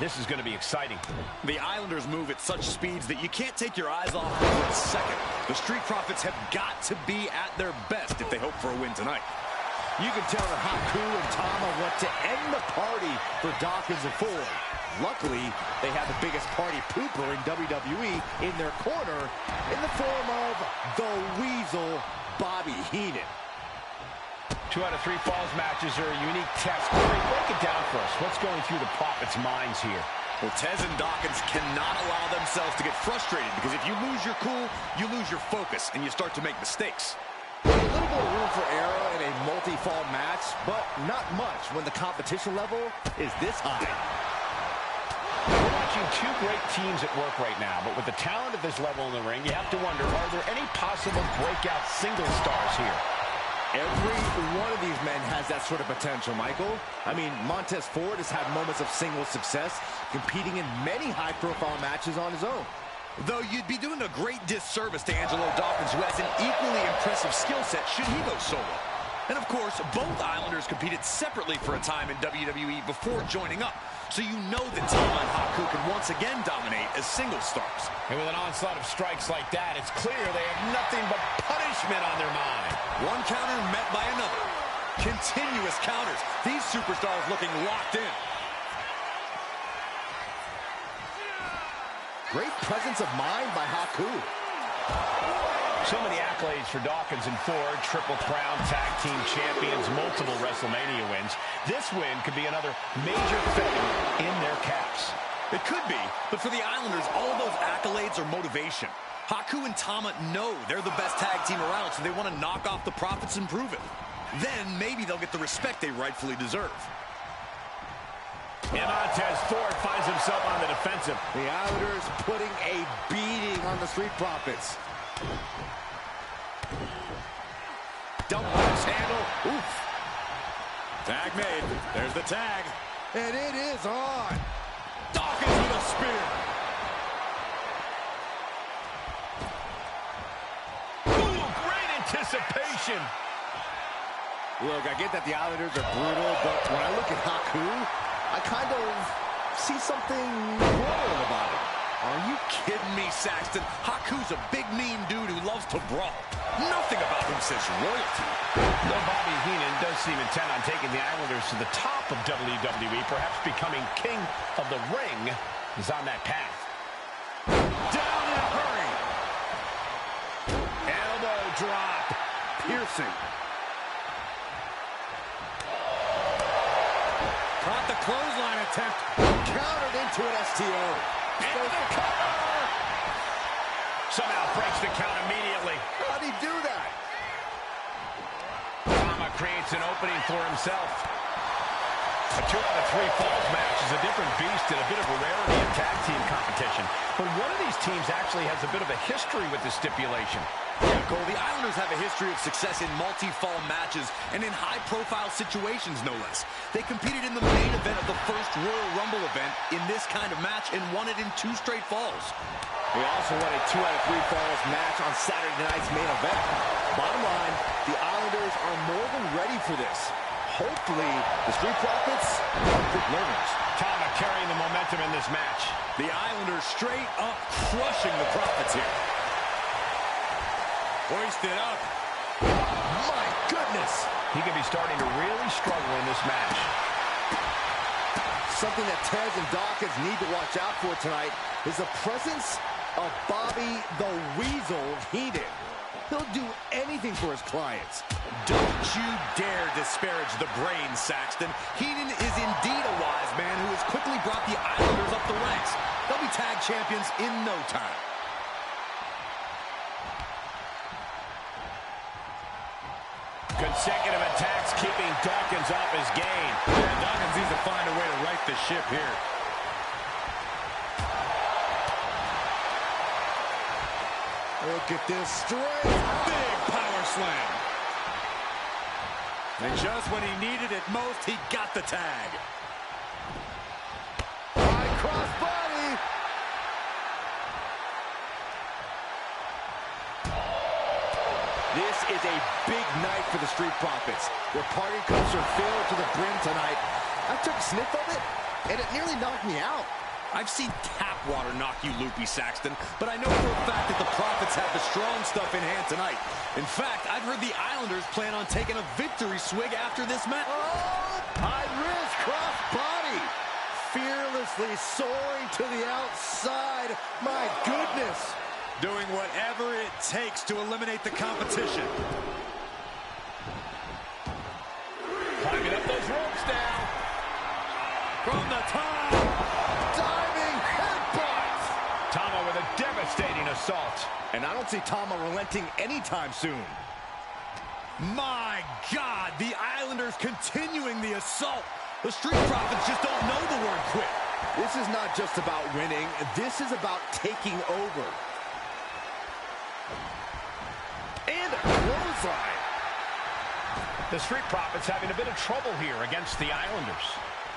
This is going to be exciting. The Islanders move at such speeds that you can't take your eyes off them for a second. The Street Profits have got to be at their best if they hope for a win tonight. You can tell that Haku and Tama want to end the party for Dawkins and Ford. Luckily, they have the biggest party pooper in WWE in their corner in the form of the Weasel, Bobby Heenan. 2 out of 3 falls matches are a unique test. Corey, break it down for us. What's going through the Profits' minds here? Well, Tez and Dawkins cannot allow themselves to get frustrated because if you lose your cool, you lose your focus and you start to make mistakes. A little more room for error in a multi-fall match, but not much when the competition level is this high. We're watching two great teams at work right now, but with the talent at this level in the ring, you have to wonder, are there any possible breakout single stars here? Every one of these men has that sort of potential, Michael. I mean, Montez Ford has had moments of single success, competing in many high-profile matches on his own. Though you'd be doing a great disservice to Angelo Dawkins, who has an equally impressive skill set should he go solo. And of course, both Islanders competed separately for a time in WWE before joining up. So you know that Tama and Haku can once again dominate as single stars. And with an onslaught of strikes like that, it's clear they have nothing but punishment on their mind. One counter met by another. Continuous counters. These superstars looking locked in. Great presence of mind by Haku. So many accolades for Dawkins and Ford. Triple Crown Tag Team Champions, multiple WrestleMania wins. This win could be another major feather in their caps. It could be, but for the Islanders, all of those accolades are motivation. Haku and Tama know they're the best tag team around, so they want to knock off the Profits and prove it. Then maybe they'll get the respect they rightfully deserve. And Montez Ford finds himself on the defensive. The Islanders putting a beating on the Street Profits. Double axe handle. Oof. Tag made. There's the tag. And it is on. Dawkins with a spear. Ooh, great anticipation. Look, I get that the Islanders are brutal, but when I look at Haku, I kind of see something royal about it. Are you kidding me, Saxton? Haku's a big, mean dude who loves to brawl. Nothing about him says royalty. Though Bobby Heenan does seem intent on taking the Islanders to the top of WWE, perhaps becoming king of the ring, is on that path. Down in a hurry. Elbow drop. Piercing. Caught the clothesline attempt. Countered into an STO. And the cover! Somehow breaks the count immediately. How'd he do that? Tama creates an opening for himself. A 2 out of 3 falls match is a different beast and a bit of a rarity in tag team competition. But one of these teams actually has a bit of a history with this stipulation. Yeah, Cole, the Islanders have a history of success in multi-fall matches and in high-profile situations, no less. They competed in the main event of the first Royal Rumble event in this kind of match and won it in 2 straight falls. We also won a 2 out of 3 falls match on Saturday night's main event. Bottom line, the Islanders are more than ready for this. Hopefully, the Street Profits are quick learners. Tama carrying the momentum in this match. The Islanders straight up crushing the Profits here. Hoisted up. My goodness! He could be starting to really struggle in this match. Something that Tez and Dawkins need to watch out for tonight is the presence of Bobby the Weasel Heenan. He'll do anything for his clients. Don't you dare disparage the brain, Saxton. Heenan is indeed a wise man who has quickly brought the Islanders up the ranks. They'll be tag champions in no time. Consecutive attacks keeping Dawkins off his game. Yeah, Dawkins needs to find a way to right the ship here. Look at this strength. Big power slam. And just when he needed it most, he got the tag. High cross body. This is a big night for the Street Profits. Their party cups are filled to the brim tonight. I took a sniff of it, and it nearly knocked me out. I've seen tap water knock you loopy, Saxton, but I know for a fact that the Profits have the strong stuff in hand tonight. In fact, I've heard the Islanders plan on taking a victory swig after this match. Oh, high risk cross body. Fearlessly soaring to the outside. My goodness. Doing whatever it takes to eliminate the competition. Climbing up those ropes now. From the top. Diving headbutt. Tama with a devastating assault. And I don't see Tama relenting anytime soon. My God, the Islanders continuing the assault. The Street Profits just don't know the word quit. This is not just about winning. This is about taking over. And a clothesline. The Street Profits having a bit of trouble here against the Islanders.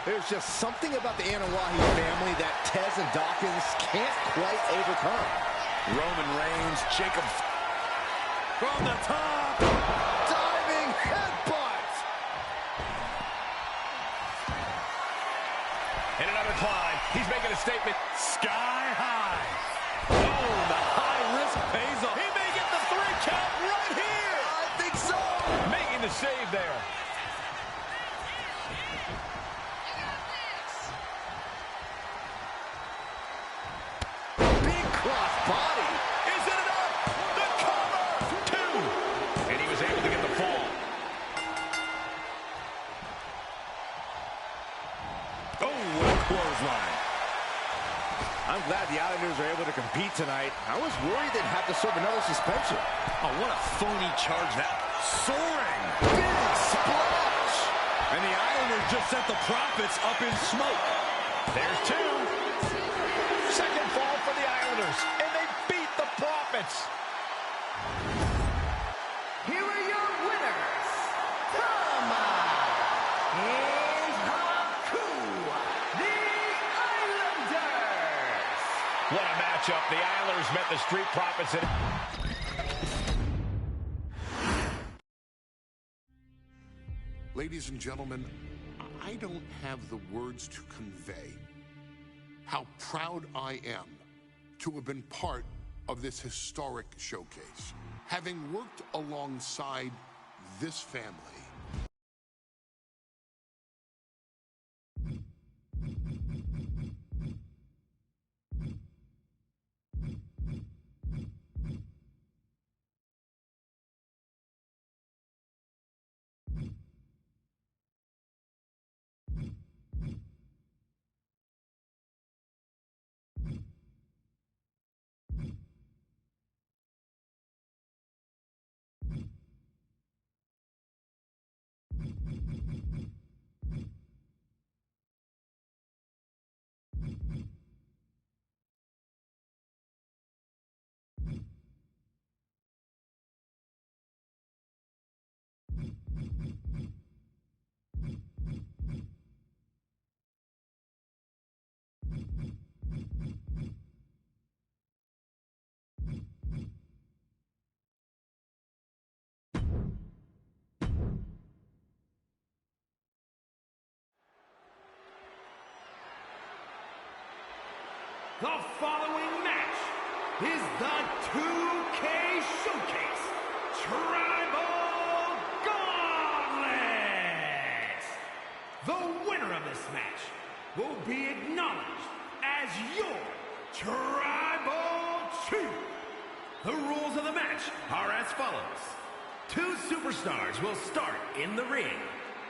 There's just something about the Anawahi family that Tez and Dawkins can't quite overcome. Roman Reigns, Jacob from the top. Diving headbutt. And another climb. He's making a statement. Sky high. Oh, the high risk pays off. He may get the 3 count right here. I think so. Making the save there. Big cross body. Is it enough? The cover. 2. And he was able to get the fall. Oh, what a clothesline. I'm glad the Islanders are able to compete tonight. I was worried they'd have to serve another suspension. Oh, what a phony charge that. Soaring. Big splash. And the Islanders just sent the Profits up in smoke. There's 2. Second fall for the Islanders. And they beat the Profits. Here are your winners, Tama and Haku, the Islanders. What a matchup. The Islanders met the Street Profits in... Ladies and gentlemen, I don't have the words to convey how proud I am to have been part of this historic showcase. Having worked alongside this family, The following match is the 2K Showcase Tribal Gauntlet. The winner of this match will be acknowledged as your Tribal Chief. The rules of the match are as follows. 2 superstars will start in the ring.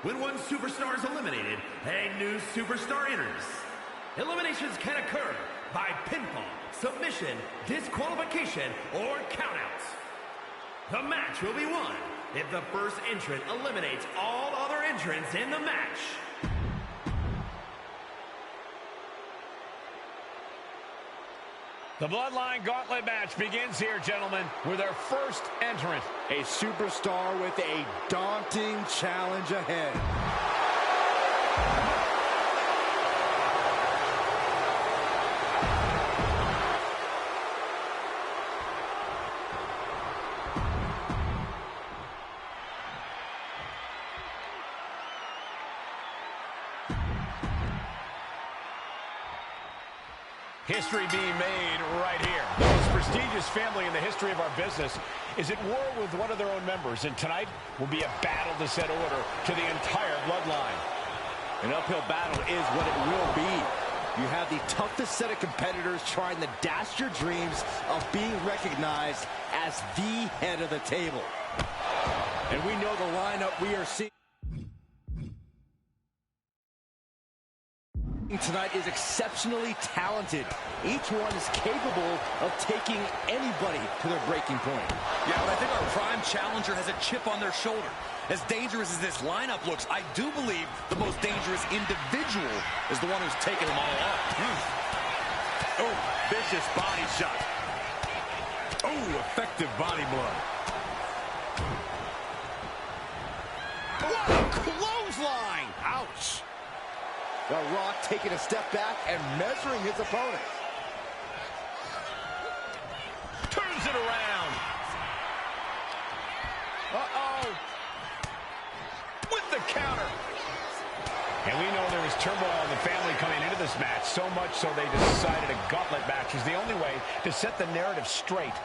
When one superstar is eliminated, a new superstar enters. Eliminations can occur by pinfall, submission, disqualification, or countouts. The match will be won if the first entrant eliminates all other entrants in the match. The Bloodline Gauntlet match begins here, gentlemen, with our first entrant. A superstar with a daunting challenge ahead. History being made right here. The most prestigious family in the history of our business is at war with one of their own members, and tonight will be a battle to set order to the entire bloodline. An uphill battle is what it will be. You have the toughest set of competitors trying to dash your dreams of being recognized as the head of the table. And we know the lineup we are seeing tonight is exceptionally talented. Each one is capable of taking anybody to their breaking point. Yeah, but I think our prime challenger has a chip on their shoulder. As dangerous as this lineup looks, I do believe the most dangerous individual is the one who's taking them all on. Oh, vicious body shot. Oh, effective body blow. What a clothesline! Ouch! The Rock taking a step back and measuring his opponent. Turns it around. Uh-oh. With the counter. And we know there was turmoil in the family coming into this match, so much so they decided a gauntlet match was the only way to set the narrative straight.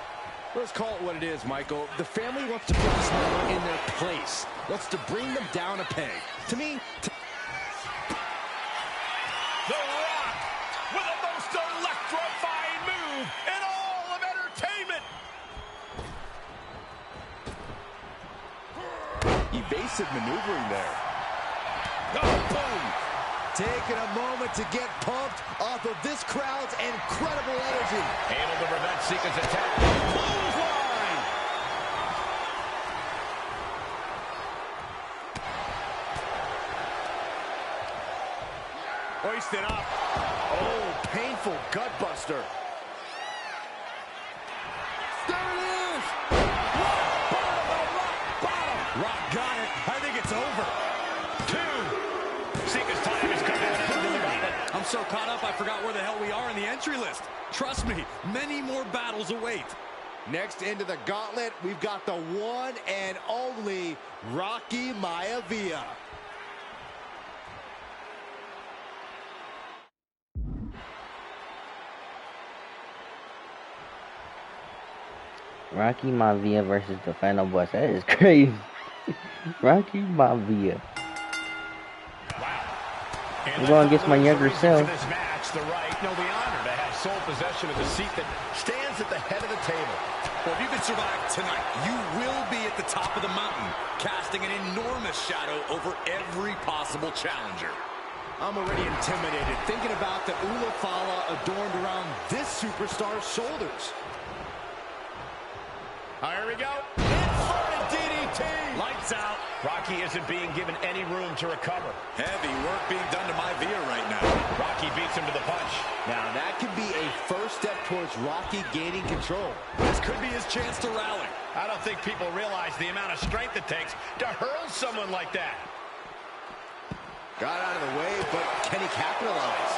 Let's call it what it is, Michael. The family wants to put this member in their place. Wants to bring them down a peg. To me... The Rock with the most electrifying move in all of entertainment. Evasive maneuvering there. Oh, boom! Taking a moment to get pumped off of this crowd's incredible energy. Able to prevent Sika's attack. Clothesline! Hoisted up. Oh, painful gut buster. There it is! Rock bottom! Rock got it. I think it's over. 2. Sika's time is coming into the gauntlet. I'm so caught up I forgot where the hell we are in the entry list. Trust me, many more battles await. Next into the gauntlet, we've got the one and only Rocky Maivia. Rocky Maivia versus the final boss. That is crazy. Rocky Maivia. Wow. I'm going against my younger self. This match, the right, no, the honor to have sole possession of the seat that stands at the head of the table. Well, if you can survive tonight, you will be at the top of the mountain, casting an enormous shadow over every possible challenger. I'm already intimidated thinking about the Ulafala adorned around this superstar's shoulders. Here we go. Inverted DDT. Lights out. Rocky isn't being given any room to recover. Heavy work being done to Maivia right now. Rocky beats him to the punch. Now, that could be a first step towards Rocky gaining control. This could be his chance to rally. I don't think people realize the amount of strength it takes to hurl someone like that. Got out of the way, but can he capitalize?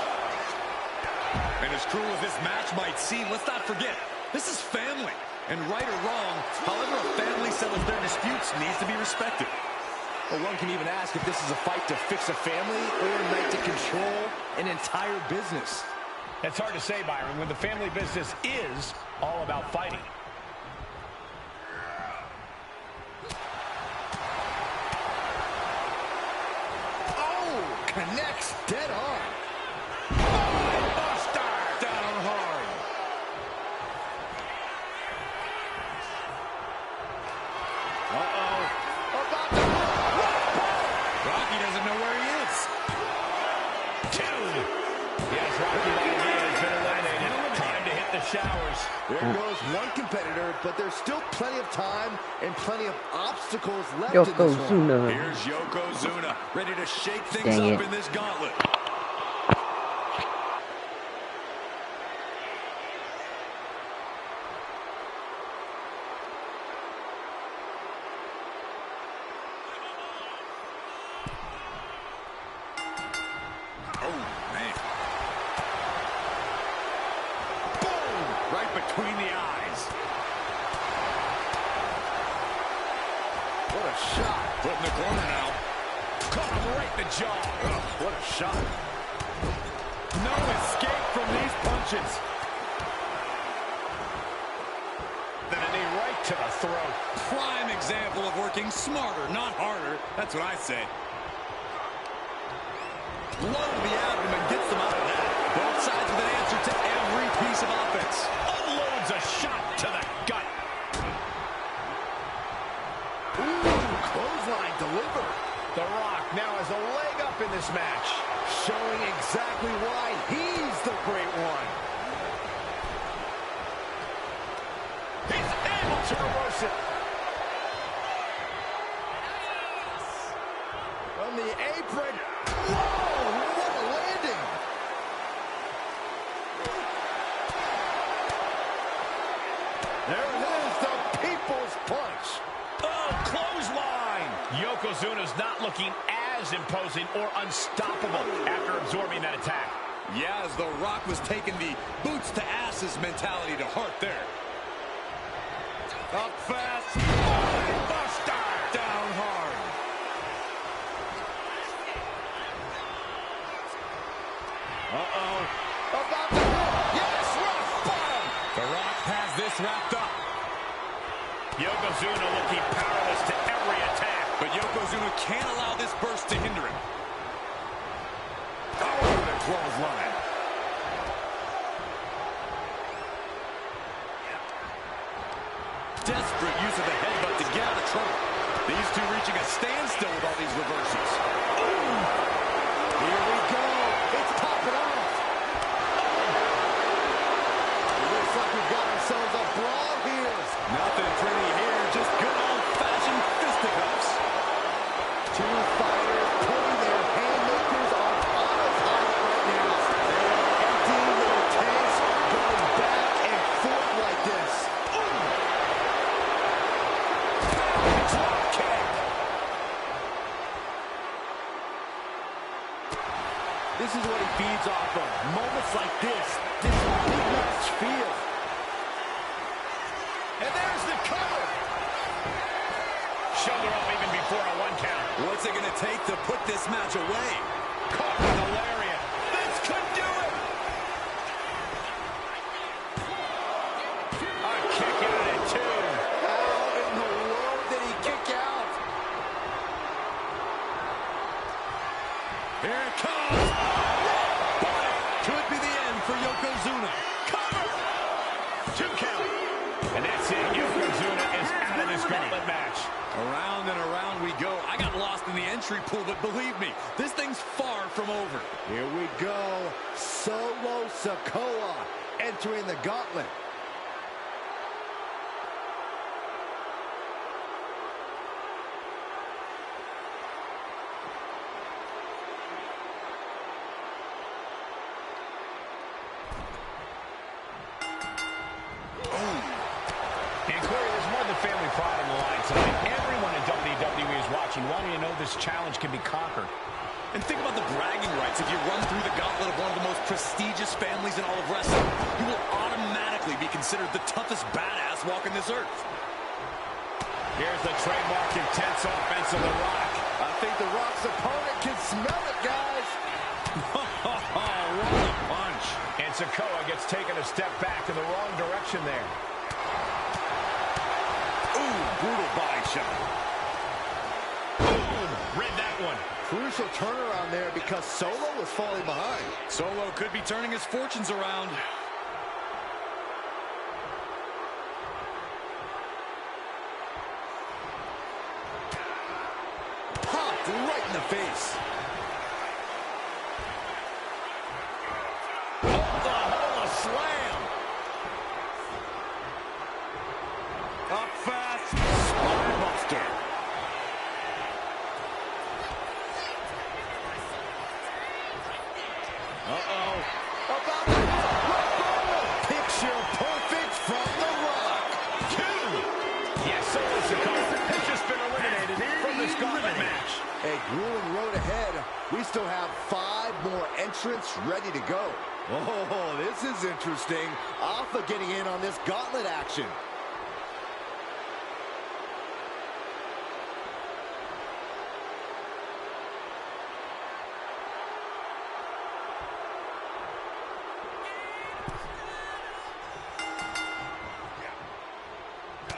And as cruel as this match might seem, let's not forget, this is family. And right or wrong, however a family settles their disputes needs to be respected. Well, one can even ask if this is a fight to fix a family or a night to control an entire business. It's hard to say, Byron, when the family business is all about fighting. Oh, connects dead on. Buster! Down hard. About to... Rocky doesn't know where he is. Yes, Rocky has been eliminated. Time to hit the showers. There goes one competitor, but there's still plenty of time and plenty of obstacles left in this one. Yokozuna. Here's Yokozuna, ready to shake things Dang up it. in this gauntlet. Right between the eyes. What a shot. Put in the corner now. Caught him right in the jaw. What a shot. No escape from these punches. Then a knee right to the throat. Prime example of working smarter, not harder. That's what I say. Blow to the abdomen gets them out of that. Both sides with an answer to every piece of offense. Unloads a shot to the gut. Ooh, clothesline delivered. The Rock now has a leg up in this match. Showing exactly why he's the great one. He's able to reverse it. From the apron. Whoa, what a landing. There it is, the people's punch. Oh, clothesline. Yokozuna's not looking as imposing or unstoppable after absorbing that attack. Yeah, as The Rock was taking the boots to asses mentality to heart there. Up fast. Buster! Down hard. Uh-oh. About to hit. Yes, rock bottom. The Rock has this wrapped up. Yokozuna looking powerless to every attack. But Yokozuna can't allow this burst to hinder him. Oh, what a clothesline. Desperate use of the headbutt to get out of trouble. These two reaching a standstill with all these reversals. Here we go. It's popping off. It looks like we've got ourselves a brawl here. Nothing pretty here, just good old-fashioned fisticuffs. Two fighters putting their haymakers on autopilot right now. They are emptying their tanks, going back and forth like this. Drop kick. This is what he feeds off of. Moments like this big match feel. And there's the cover. Shoulder up even before a 1 count. What's it going to take to put this match away? Caught with a lariat. This could do it. A kick out at 2. How in the world did he kick out? Here it comes. Could be the end for Yokozuna. Cover. 2 count. And that's it. Yokozuna is out of this gauntlet match. Around and around we go. I got lost in the entry pool, but believe me, this thing's far from over. Here we go. Solo Sikoa entering the gauntlet. And Corey, there's more than family pride on the line tonight. Everyone in WWE is watching, wanting to know this challenge can be conquered. And think about the bragging rights. If you run through the gauntlet of one of the most prestigious families in all of wrestling, you will automatically be considered the toughest badass walking this earth. Here's the trademark intense offense of The Rock. I think The Rock's opponent can smell it, guys. What a punch. And Sikoa gets taken a step back in the wrong direction there. Ooh, brutal body shot. Boom! Read that one. Crucial turnaround there because Solo was falling behind. Solo could be turning his fortunes around. Popped right in the face. Oklahoma slam. Up fast. Spine buster. Uh-oh. About to picture perfect from The Rock. 2. Yes, Solo Sikoa has just been eliminated from this gauntlet match. A grueling road ahead. We still have 5 more entrants ready to go. Oh, this is interesting. Alpha getting in on this gauntlet action.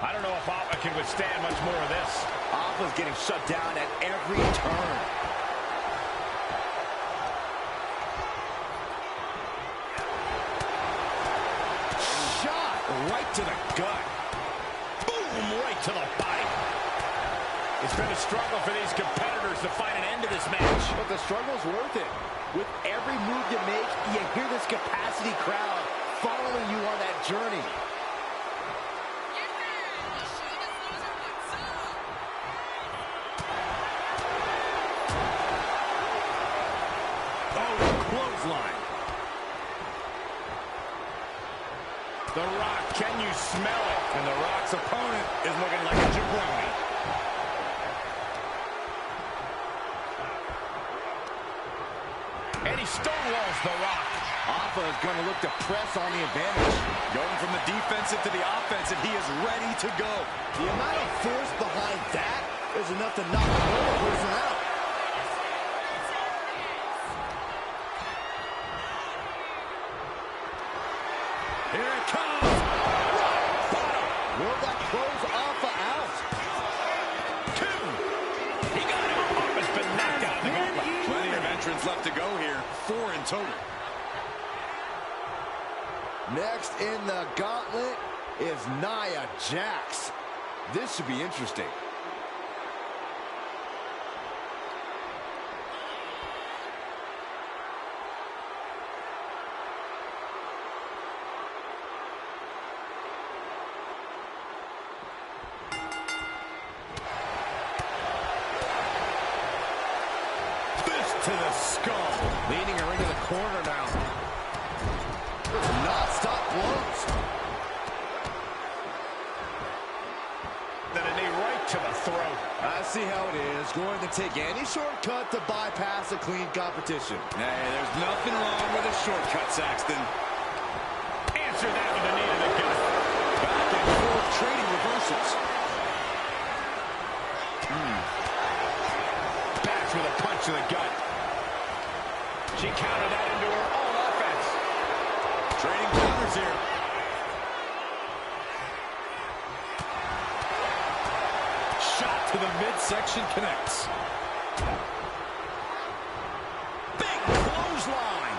I don't know if Alpha can withstand much more of this. Alpha's getting shut down at every turn. Shot right to the gut. Boom! Right to the body. It's been a struggle for these competitors to find an end to this match. But the struggle's worth it. With every move you make, you hear this capacity crowd following you on that journey. Clothesline. The Rock, can you smell it? And The Rock's opponent is looking like a jabroni. And he stonewalls The Rock. Alpha is going to look to press on the advantage. Going from the defensive to the offensive, he is ready to go. The amount of force behind that is enough to knock the other person out. Here it comes. Will that close Alpha out? 2. He got him. Alpha's been knocked out of the gauntlet. Plenty of entrants left to go here. 4 in total. Next in the gauntlet is Nia Jax. This should be interesting. To the skull. Leading her into the corner now. Non-stop blows. Then a knee right to the throat. I see how it is. Going to take any shortcut to bypass a clean competition. Hey, there's nothing wrong with a shortcut, Saxton. Answer that with a knee to the gut. Back and forth trading reversals. Backs with a punch to the gut. She countered that into her own offense. Trading counters here. Shot to the midsection connects. Big clothesline.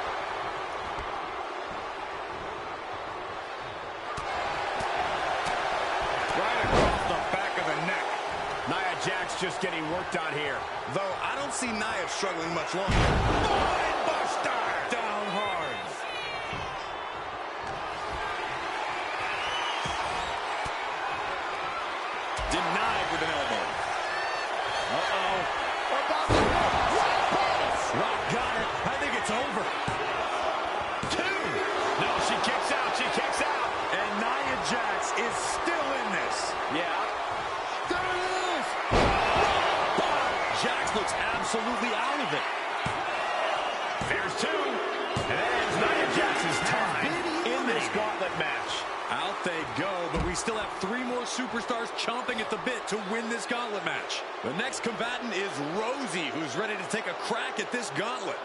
Right across the back of the neck. Nia Jax just getting worked on here. Though I don't see Nia struggling much longer. Buster! Down hard. Denied with an elbow. Uh-oh. Rock got her. I think it's over. 2. No, she kicks out. She kicks out. And Nia Jax is still in this. Yeah. There it is. Jax looks absolutely out of it. There's 2. And that ends Nia Jax's time in this gauntlet match. Out they go, but we still have 3 more superstars chomping at the bit to win this gauntlet match. The next combatant is Rosie, who's ready to take a crack at this gauntlet.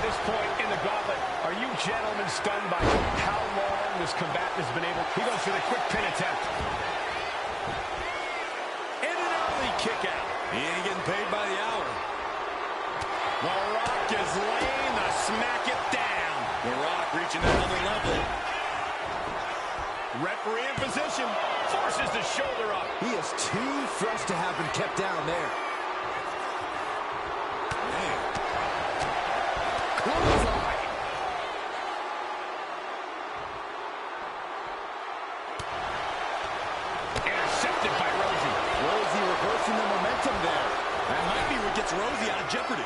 this point in the gauntlet, are you gentlemen stunned by how long this combatant has been able? He goes for the quick pin attempt. And an early kick out. He ain't getting paid by the hour. The Rock is laying the smack it down. The Rock reaching that other level. Referee in position, forces the shoulder up. He is too fresh to have been kept down there. Man. Clothesline. Intercepted by Rosie. Rosie reversing the momentum there. That might be what gets Rosie out of jeopardy.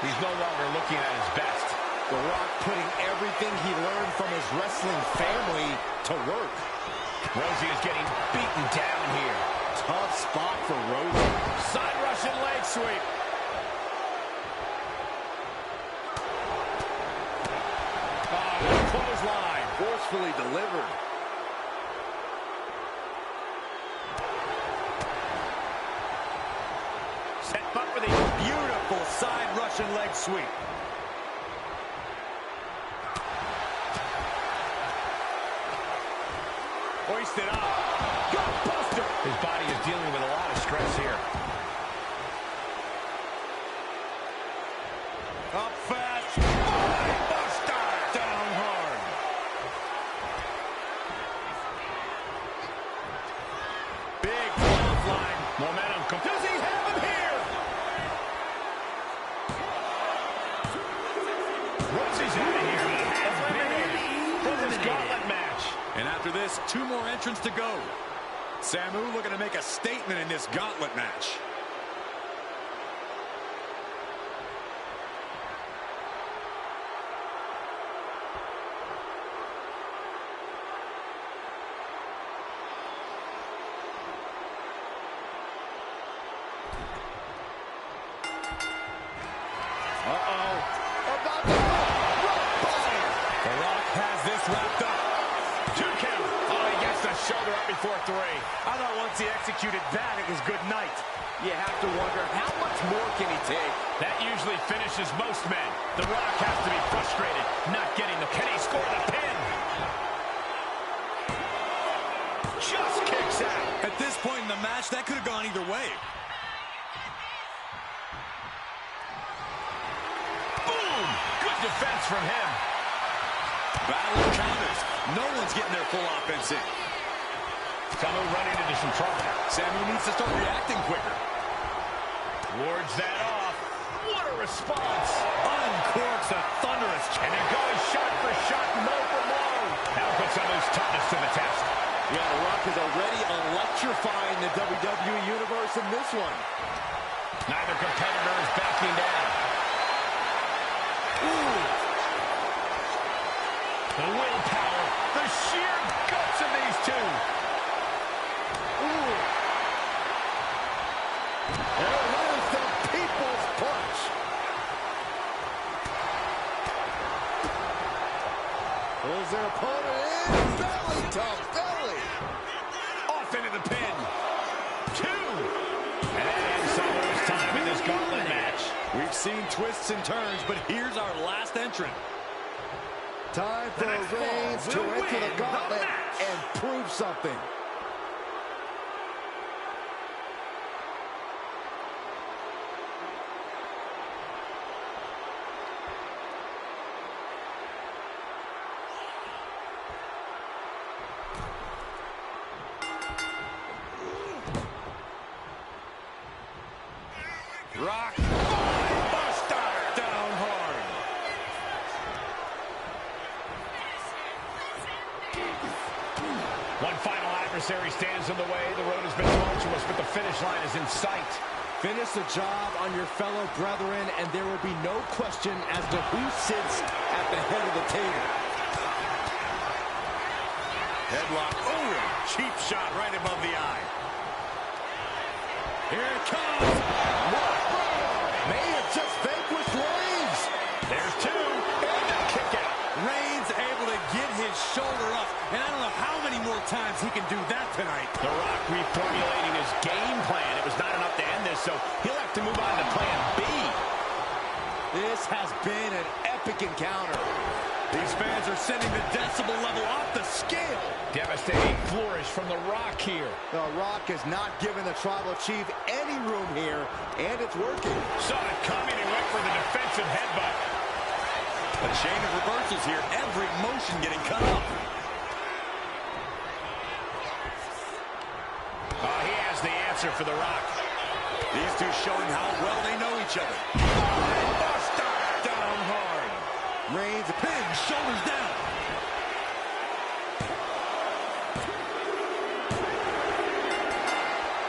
He's no longer looking at his best. The Rock putting everything he learned from his wrestling family to work. Rosie is getting beaten down here. Tough spot for Rosie. Side Russian leg sweep. Oh, clothesline. Forcefully delivered. Set up for the Beautiful side Russian leg sweep. hoisted up. Gutbuster. His body is dealing with a lot of stress here. Up fast. Buster. Down hard. Big clothesline. Momentum. Does he have him here? Once he's out of here, eliminated from this gauntlet match. And after this, 2 more entrants to go. Samu looking to make a statement in this gauntlet match. The Rock has this wrapped up. 2 count. Oh, he gets the shoulder up before 3. I thought once he executed that, it was good night. You have to wonder, how much more can he take? That usually finishes most men. The Rock has to be frustrated, not getting the... Can he score the pin? Just kicks out. At this point in the match, that could have gone either way. Boom! Good defense from him. Battle of counters. No one's getting their full offense in. Samu running into some trouble. Samu needs to start reacting quicker. Wards that off. What a response. Uncorks a thunderous And they're going shot for shot, blow for blow. That'll put Samu's toughness to the test. Yeah, The Rock is already electrifying the WWE Universe in this one. Neither competitor is backing down. Ooh. The willpower, the sheer guts of these two. Ooh. There is the people's punch. Pulls their opponent in. Belly to belly. Off into the pin. 2. And Samu's time in this gauntlet match. We've seen twists and turns, but here's our last entrant. Time for Reigns to enter the gauntlet and prove something. Rock. Buster. Down hard. One final adversary stands in the way. The road has been tumultuous, but the finish line is in sight. Finish the job on your fellow brethren, and there will be no question as to who sits at the head of the table. Headlock. Oh, cheap shot right above the eye. Here it comes. What? May have just vanquished Reigns. There's 2. And a kick out. Reigns able to get his shoulder up, and I don't know how many more times he can do that tonight. The Rock reformulating his game plan. It was not enough to end this, so he'll have to move on to plan B. This has been an epic encounter. These fans are sending the decibel level off the scale. Devastating flourish from The Rock here. The Rock has not given the Tribal Chief any room here, and it's working. Saw it coming and went for the defensive headbutt. A chain of reversals here, every motion getting cut off. Oh, he has the answer for The Rock. These two showing how well they know each other. Buster down hard. Reigns, pin, shoulders down.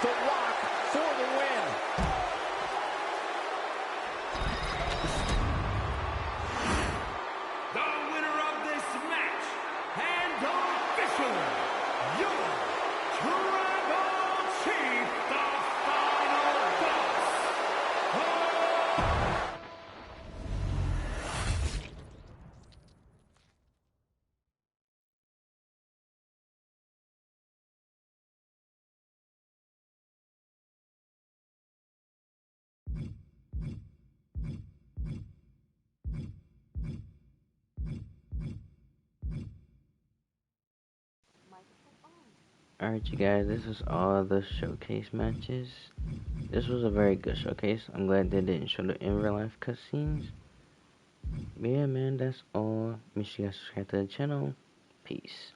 The Rock for the win. The winner of this match, and officially, your Tribal Chief, the final boss. Alright, you guys, this is all the showcase matches. This was a very good showcase. I'm glad they didn't show the in real life cutscenes. But yeah, man, that's all. Make sure you guys subscribe to the channel. Peace.